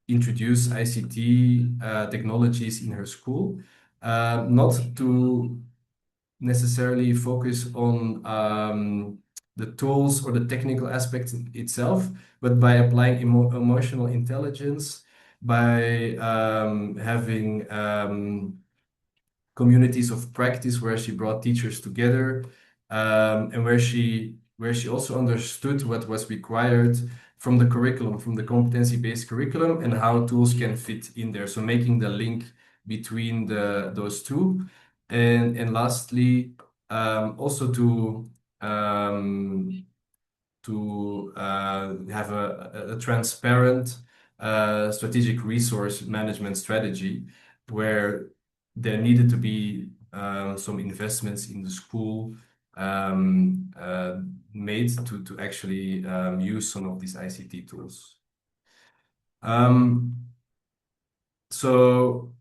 introduce ICT technologies in her school, not to necessarily focus on the tools or the technical aspects itself, but by applying emotional intelligence, by having communities of practice where she brought teachers together, and where she also understood what was required from the curriculum, from the competency-based curriculum, and how tools can fit in there. So making the link between those two. And lastly, also um, to have a transparent strategic resource management strategy where there needed to be some investments in the school made to actually use some of these ICT tools. So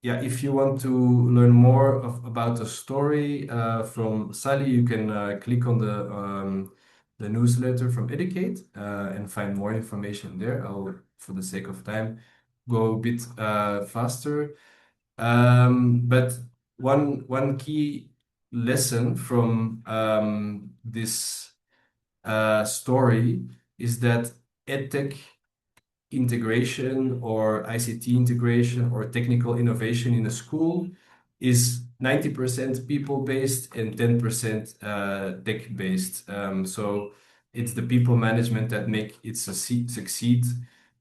yeah, if you want to learn more about the story from Sally, you can click on the newsletter from Educate and find more information there. I'll, for the sake of time, go a bit faster. But one key lesson from this story is that EdTech integration or ICT integration or technical innovation in a school is 90% people-based and 10% tech-based. So it's the people management that make it succeed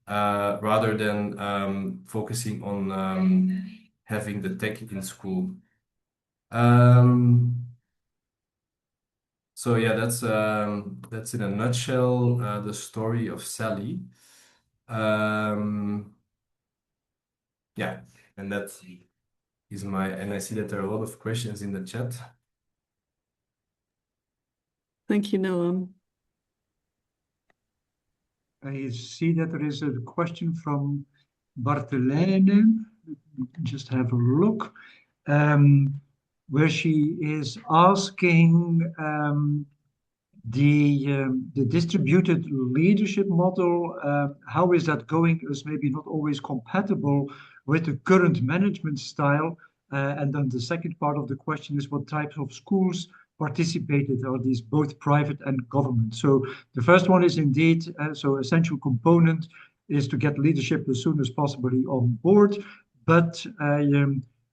rather than focusing on having the tech in school. So yeah, that's in a nutshell the story of Sally. Yeah, and that is and I see that there are a lot of questions in the chat. Thank you, Noam. I see that there is a question from Bartelijne. Just have a look. Where she is asking the distributed leadership model, how is that going? Is maybe not always compatible with the current management style. And then the second part of the question is what types of schools participated? Are these both private and government? So the first one is indeed, so essential component is to get leadership as soon as possible on board. But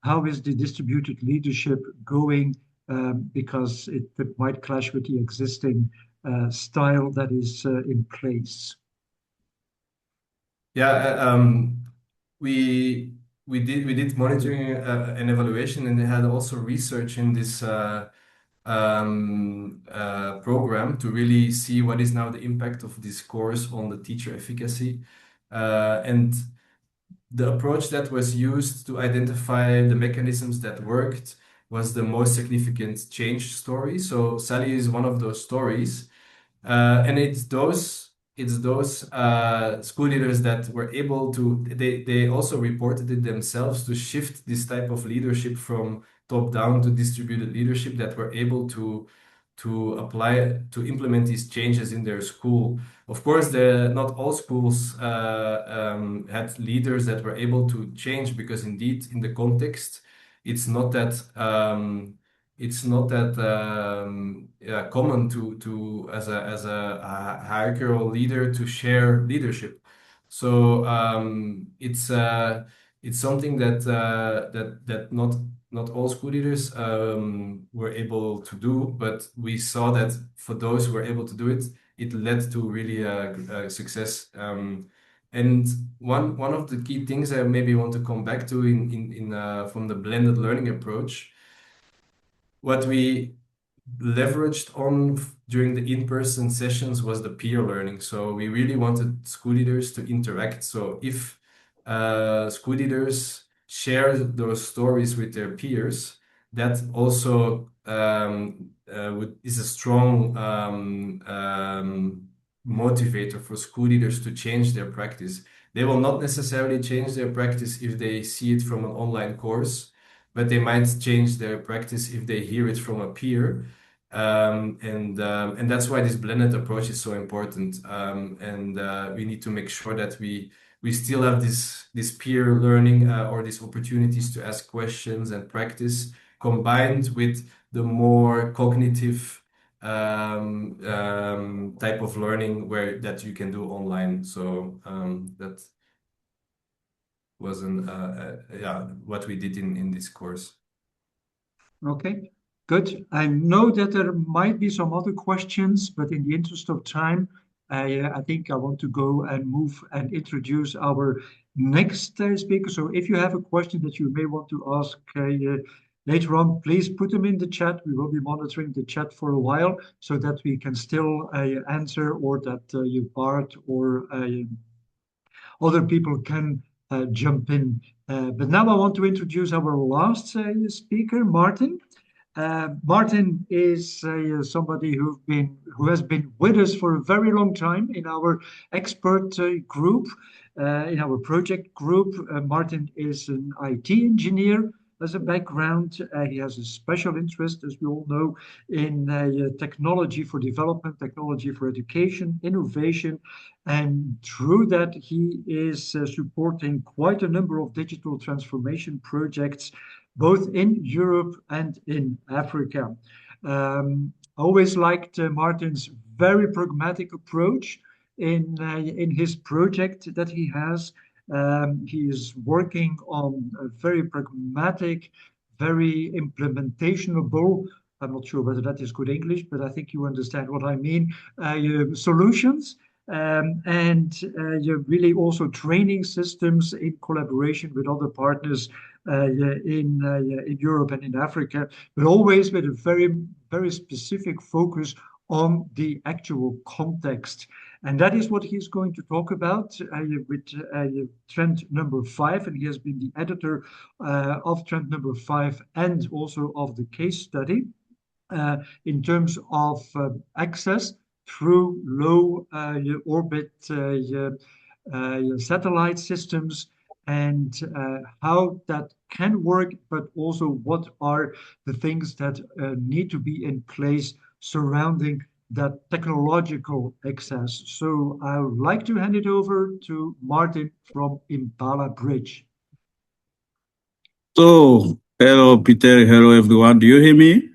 how is the distributed leadership going? Because it might clash with the existing style that is in place. Yeah, we did monitoring and evaluation, and they had also research in this program to really see what is now the impact of this course on the teacher efficacy. And the approach that was used to identify the mechanisms that worked was the most significant change story. So Sally is one of those stories, and it's those school leaders that were able to. They also reported it themselves to shift this type of leadership from top down to distributed leadership that were able to implement these changes in their school. Of course, not all schools had leaders that were able to change because indeed in the context, it's not that yeah, common to as a hierarchical leader to share leadership. So it's something that not all school leaders were able to do, but we saw that for those who were able to do it, it led to really success. And one of the key things I maybe want to come back to from the blended learning approach, what we leveraged on during the in-person sessions was the peer learning. So we really wanted school leaders to interact. So if school leaders share those stories with their peers, that also is a strong motivator for school leaders to change their practice. They will not necessarily change their practice if they see it from an online course, but they might change their practice if they hear it from a peer. And that's why this blended approach is so important. And we need to make sure that we still have this peer learning or these opportunities to ask questions and practice combined with the more cognitive type of learning that you can do online. So that was yeah, what we did in this course. Okay, good. I know that there might be some other questions, but in the interest of time, I think I want to go and move and introduce our next speaker. So if you have a question that you may want to ask later on, please put them in the chat. We will be monitoring the chat for a while so that we can still answer, or that you, Bart, or other people can jump in. But now I want to introduce our last speaker, Martin. Martin is somebody who has been with us for a very long time in our expert group, in our project group. Martin is an IT engineer as a background. He has a special interest, as we all know, in technology for development, technology for education, innovation, and through that he is supporting quite a number of digital transformation projects both in Europe and in Africa. Always liked Martin's very pragmatic approach in his project that he has. He is working on a very pragmatic, very implementationable, I'm not sure whether that is good English, but I think you understand what I mean, solutions. And you're really also training systems in collaboration with other partners in Europe and in Africa, but always with a very specific focus on the actual context. And that is what he's going to talk about with trend number 5. And he has been the editor of trend number 5 and also of the case study in terms of access through low orbit satellite systems, and how that can work, but also what are the things that need to be in place surrounding that technological access. So I would like to hand it over to Martin from Impala Bridge. So, hello, Peter. Hello, everyone. Do you hear me?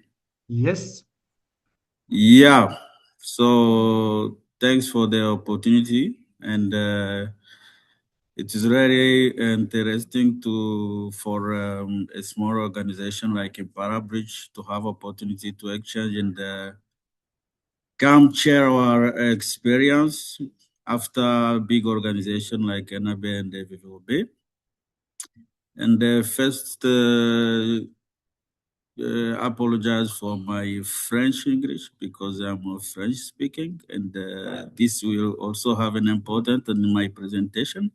Yes. Yeah. So, thanks for the opportunity. And it is very interesting for a small organization like Impala Bridge to have opportunity to exchange and come share our experience after a big organization like NAB and VVOB. And first, apologize for my French English because I'm French speaking, and this will also have an important in my presentation.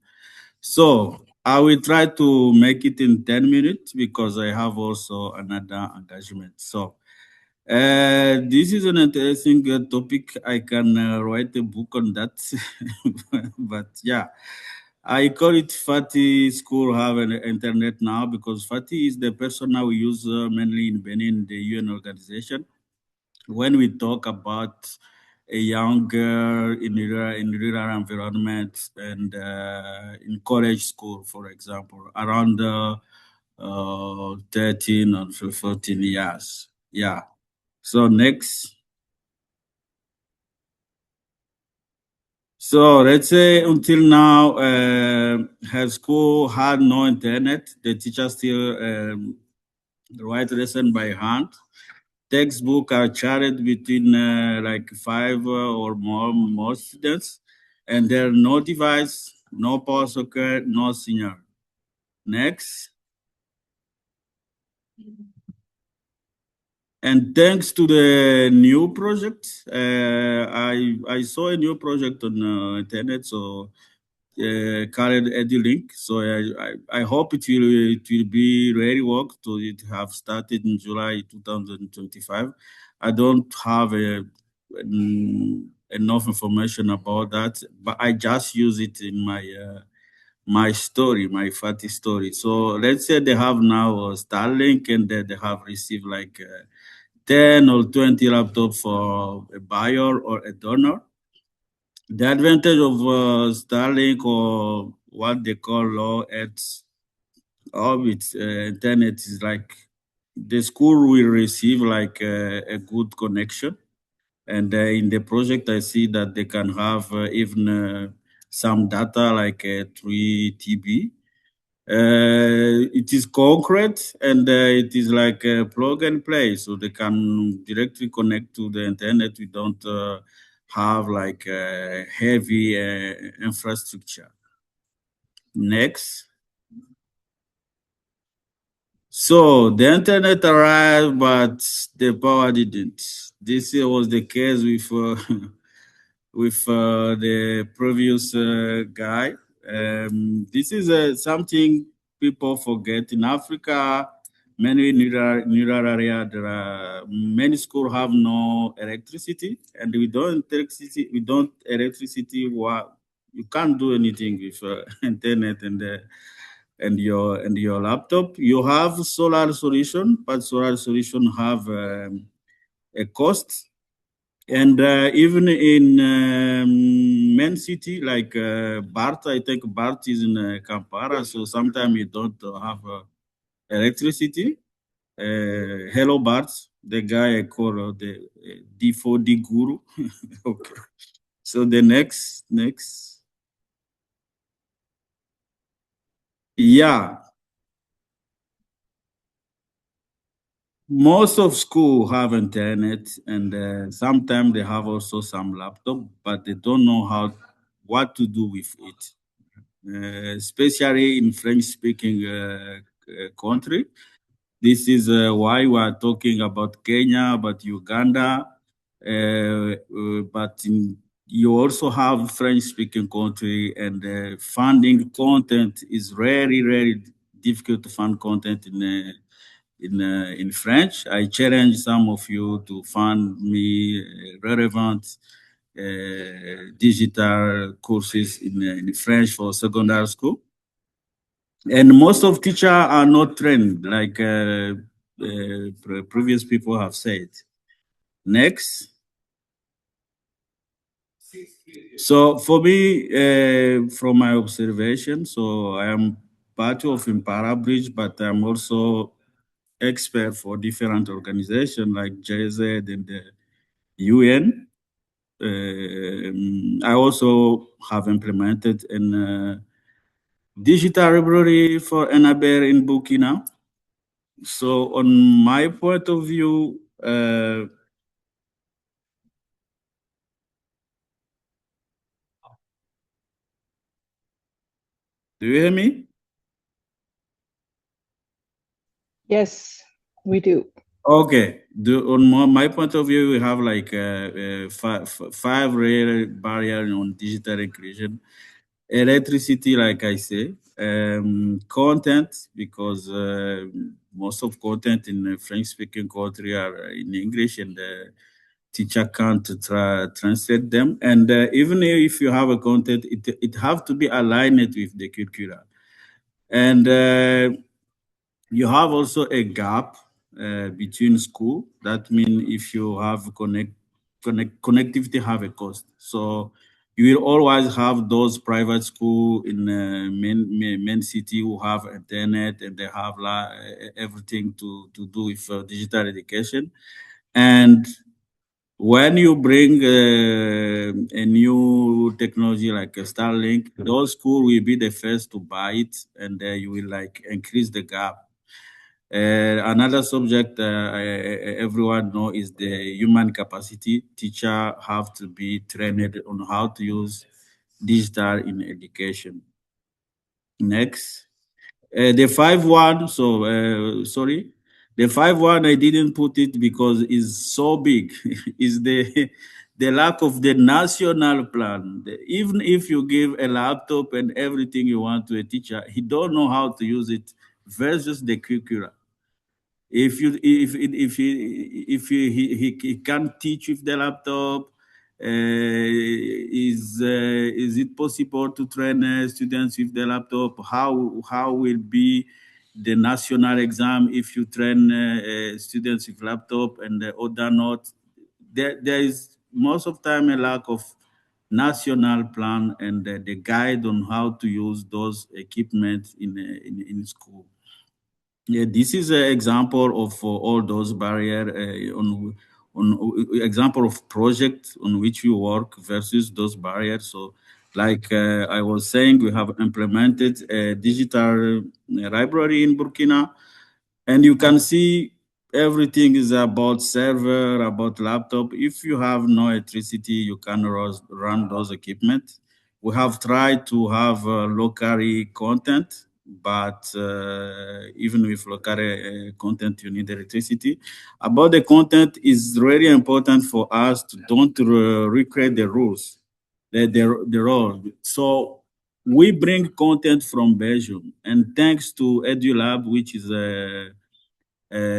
So I will try to make it in 10 minutes because I have also another engagement. So this is an interesting topic. I can write a book on that, but yeah. I call it Fatih School have an internet now because Fatih is the person now we use mainly in Benin, the UN organization. When we talk about a young girl in rural environment and in college school, for example, around 13 or 14 years. Yeah. So next. So let's say until now, her school had no internet. The teachers still write lesson by hand. Textbooks are shared between like 5 or more students, and there are no device, no power socket, no signal. Next. And thanks to the new project, I saw a new project on internet, so called EduLink. So I hope it will be ready work. So it have started in July 2025. I don't have enough information about that, but I just use it in my story, my Fatih story. So let's say they have now Starlink, and they have received like 10 or 20 laptops for a buyer or a donor. The advantage of Starlink, or what they call low Earth orbit internet, is like the school will receive like a good connection. And in the project, I see that they can have even some data like 3 TB. It is concrete and it is like plug and play, so they can directly connect to the internet. We don't have like heavy infrastructure. Next. So the internet arrived, but the power didn't. This was the case with with the previous guy. This is something people forget. In Africa, many rural area, there are many schools have no electricity, and we don't electricity. You can't do anything with internet and your laptop. You have solar solution, but solar solution have a cost. And even in main city like Bart, I think Bart is in Kampala, so sometimes you don't have electricity. Hello Bart, the guy I call the D4D guru. Okay. So the next. Yeah, most of school have internet, and sometimes they have also some laptop, but they don't know what to do with it. Especially in French-speaking country. This is why we are talking about Kenya, about Uganda, but you also have French-speaking country, and funding content is very difficult to fund content in French. I challenge some of you to fund me relevant digital courses in French for secondary school. And most of teachers are not trained, like previous people have said. Next. So for me, from my observation, so I am part of Impara Bridge, but I'm also expert for different organizations like JZ and the UN. I also have implemented an digital library for Enaber in Burkina. So on my point of view, do you hear me? Yes, we do. Okay. On my point of view, we have like five rare barriers on digital inclusion. Electricity, like I say, content, because most of content in French-speaking country are in English, and the teacher can't translate them. And even if you have a content, it have to be aligned with the curricula. And you have also a gap between school. That means if you have connectivity have a cost. So you will always have those private school in main city who have internet, and they have everything to do with digital education. And when you bring a new technology like a Starlink, those schools will be the first to buy it, and you will like increase the gap. Another subject everyone know is the human capacity. Teacher have to be trained on how to use digital in education. Next. The 5-1, sorry. The 5-1, I didn't put it because it's so big. Is the lack of the national plan. Even if you give a laptop and everything you want to a teacher, he don't know how to use it versus the curricula. If he can't teach with the laptop, is it possible to train students with the laptop? How will be the national exam if you train students with laptop and the other not? There is most of time a lack of national plan and the guide on how to use those equipment in school. Yeah, this is an example of all those barriers on example of project on which we work versus those barriers. So Like I was saying, we have implemented a digital library in Burkina, and you can see everything is about server, about laptop. If you have no electricity, you can run those equipment. We have tried to have locally content, but even with local content, you need electricity. About the content is really important for us to don't recreate the rules, the role. So we bring content from Belgium, and thanks to EduLab, which is a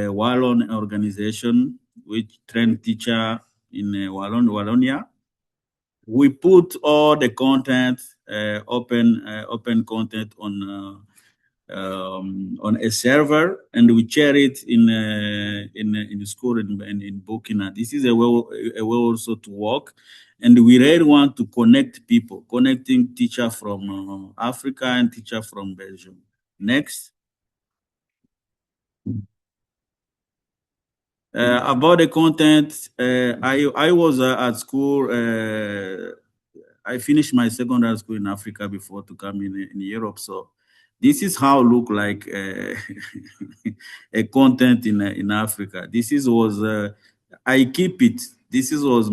Wallon organization which train teacher in Wallonia, we put all the content, open content on a server, and we share it in school in Burkina. This is a way also to work, and we really want to connect people, connecting teacher from Africa and teacher from Belgium. Next. About the content, I was at school. I finished my secondary school in Africa before to come in Europe. So this is how look like a content in Africa. I keep it. Was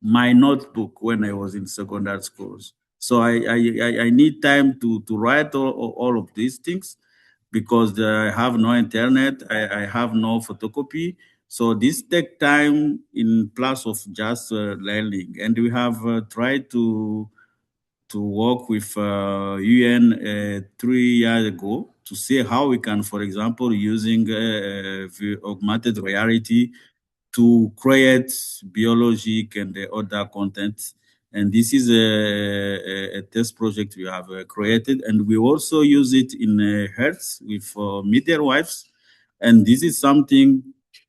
my notebook when I was in secondary schools. So I need time to write all of these things, because I have no internet, I have no photocopy. So this take time in plus of just learning. And we have tried to work with UN 3 years ago to see how we can, for example, using augmented reality to create biologic and other content. And this is a test project we have created, and we also use it in health with midwives. And this is something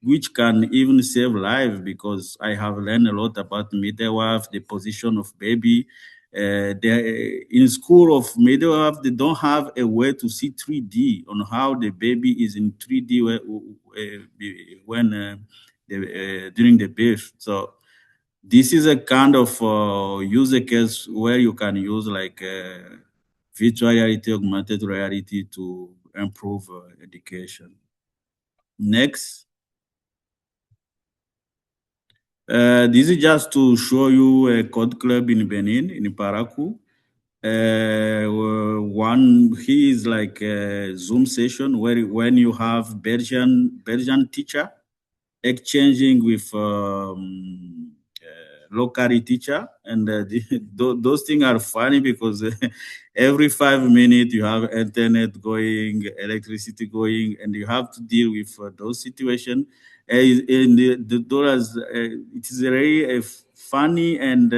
which can even save lives, because I have learned a lot about midwife, the position of baby. In school of midwife, they don't have a way to see 3D on how the baby is in 3D when during the birth. So this is a kind of use case where you can use like virtual reality, augmented reality to improve education. Next. This is just to show you a code club in Benin, in Parakou. One, he is like a Zoom session where when you have Belgian teacher exchanging with locally teacher, and those things are funny because every 5 minutes you have internet going, electricity going, and you have to deal with those situations. And the dollars, it is very funny and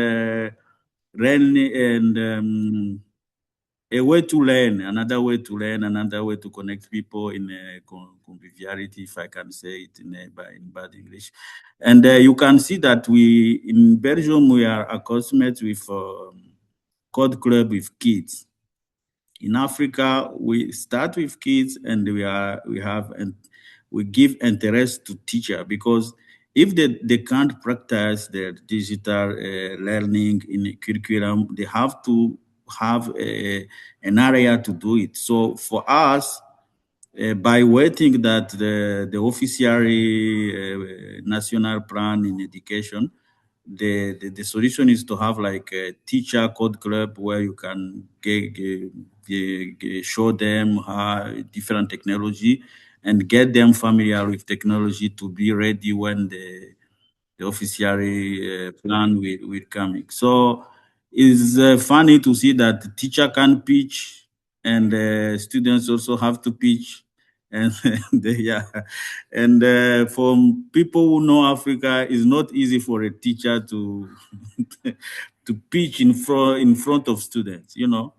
really, and a way to learn, another way to learn, another way to connect people in conviviality, if I can say it in bad English. And you can see that we, in Belgium, we are accustomed with code club with kids. In Africa, we start with kids, and we give interest to teacher, because if they can't practice their digital learning in a curriculum, they have to have an area to do it. So for us, by waiting that the official national plan in education, the solution is to have like a teacher code club where you can show them different technology and get them familiar with technology to be ready when the official plan will coming. So it's funny to see that the teacher can pitch, and students also have to pitch. And yeah, and for people who know Africa, it's not easy for a teacher to to pitch in front of students, you know.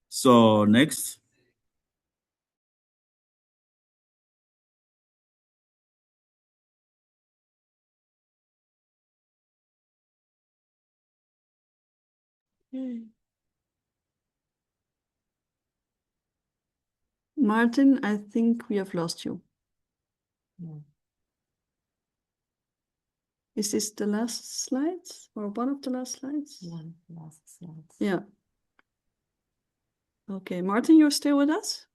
So next. Martin, I think we have lost you. Is this the last slides or one of the last slides? One last slide. Yeah. Okay, Martin, you're still with us?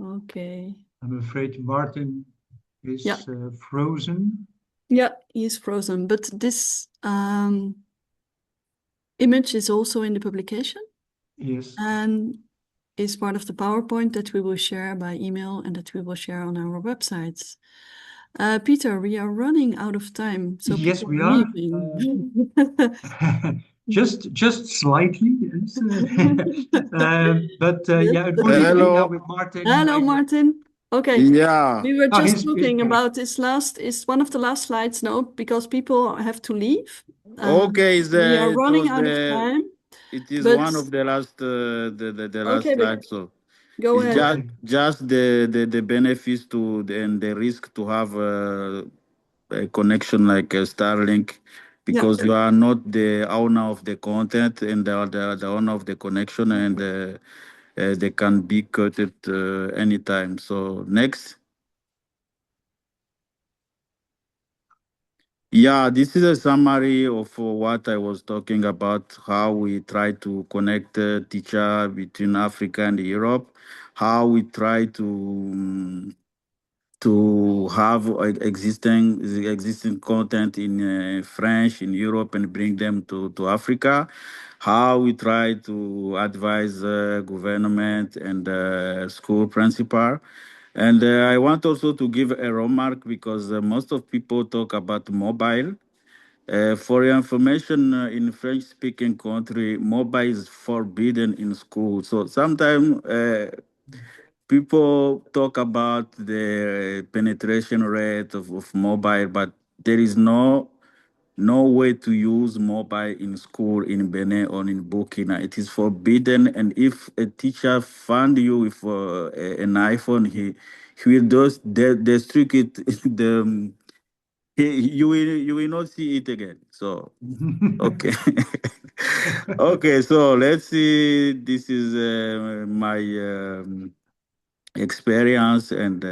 Okay. I'm afraid Martin is Yeah. frozen. Yeah, he's frozen. But this image is also in the publication Yes. and is part of the PowerPoint that we will share by email and that we will share on our websites. Peter, we are running out of time, so Yes, people we are are. leaving. Just slightly, yes. But Yes, yeah, but unfortunately now Hello. with Martin. Hello, Martin. Okay. Yeah. We were Oh, just he's talking back. about this is one of the last slides now because people have to leave. Okay, We are running out of it time, is but one of the last the last okay, but slide. So go it's ahead. just the benefits and the risk to have a connection like Starlink, Yeah. because you are not the owner of the content and the owner of the connection, and they can be cut at anytime. So next. Yeah, this is a summary of what I was talking about, how we try to connect teacher between Africa and Europe, how we try to have existing content in French in Europe and bring them to Africa, how we try to advise government and school principal. And I want also to give a remark, because most of people talk about mobile. For your information, in French-speaking country, mobile is forbidden in school. So sometimes people talk about the penetration rate of mobile, but there is no way to use mobile in school in Benin or in Burkina. It is forbidden, and if a teacher found you with an iPhone, he will just destruct it. You will not see it again. So okay. Okay, so let's see. This is my experience and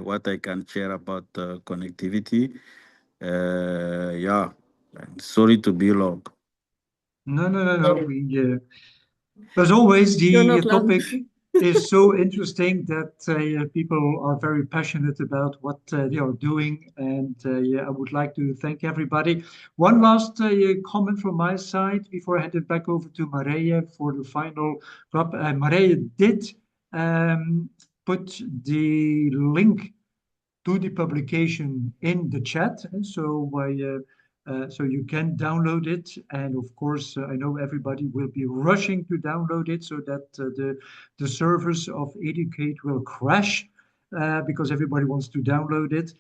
what I can share about connectivity. Yeah, sorry to be long. No. As always, You're the not loud. topic is so interesting that people are very passionate about what they are doing, and yeah, I would like to thank everybody. One last comment from my side before I hand it back over to Marije for the final wrap. Marije did put the link to the publication in the chat, and so you can download it. And of course, I know everybody will be rushing to download it so that the servers of Educate will crash because everybody wants to download it.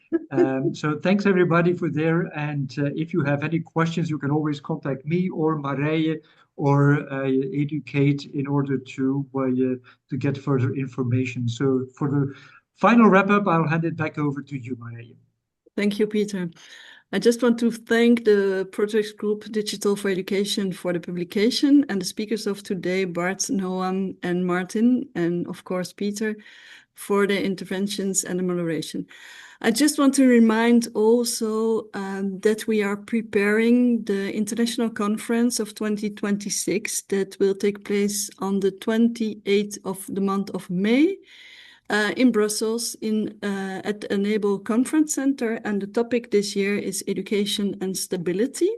So thanks everybody for there. And if you have any questions, you can always contact me or Marije or Educate in order to get further information. So for the final wrap up, I'll hand it back over to you, Marije. Thank you, Peter. I just want to thank the project group Digital for Education for the publication and the speakers of today, Bart, Noam, and Martin, and of course, Peter, for the interventions and the moderation. I just want to remind also that we are preparing the international conference of 2026 that will take place on the 28th of the month of May. In Brussels at the Enable Conference Center, and the topic this year is education and stability.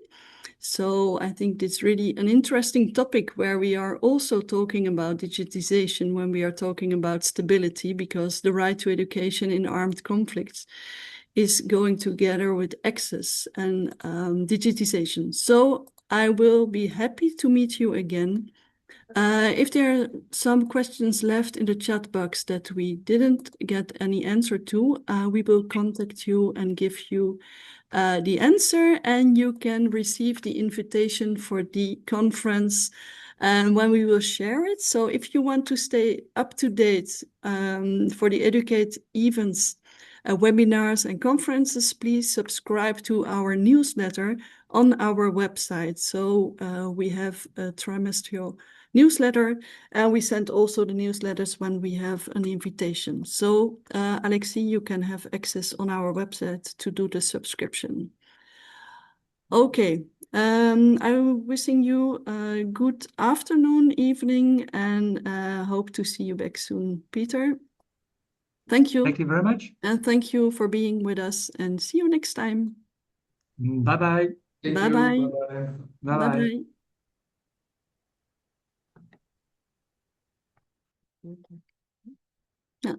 So I think it's really an interesting topic where we are also talking about digitization when we are talking about stability, because the right to education in armed conflicts is going together with access and digitization. So I will be happy to meet you again. If there are some questions left in the chat box that we didn't get any answer to, we will contact you and give you the answer, and you can receive the invitation for the conference and when we will share it. So if you want to stay up to date for the Educate events, webinars and conferences, please subscribe to our newsletter on our website. So we have a trimestral newsletter, and we send also the newsletters when we have an invitation. So Alexi, you can have access on our website to do the subscription. Okay, I'm wishing you a good afternoon, evening, and hope to see you back soon. Peter, thank you. Thank you very much. And thank you for being with us, and see you next time. Bye-bye. Thank Bye you. bye. Bye-bye. Bye Bye-bye. bye.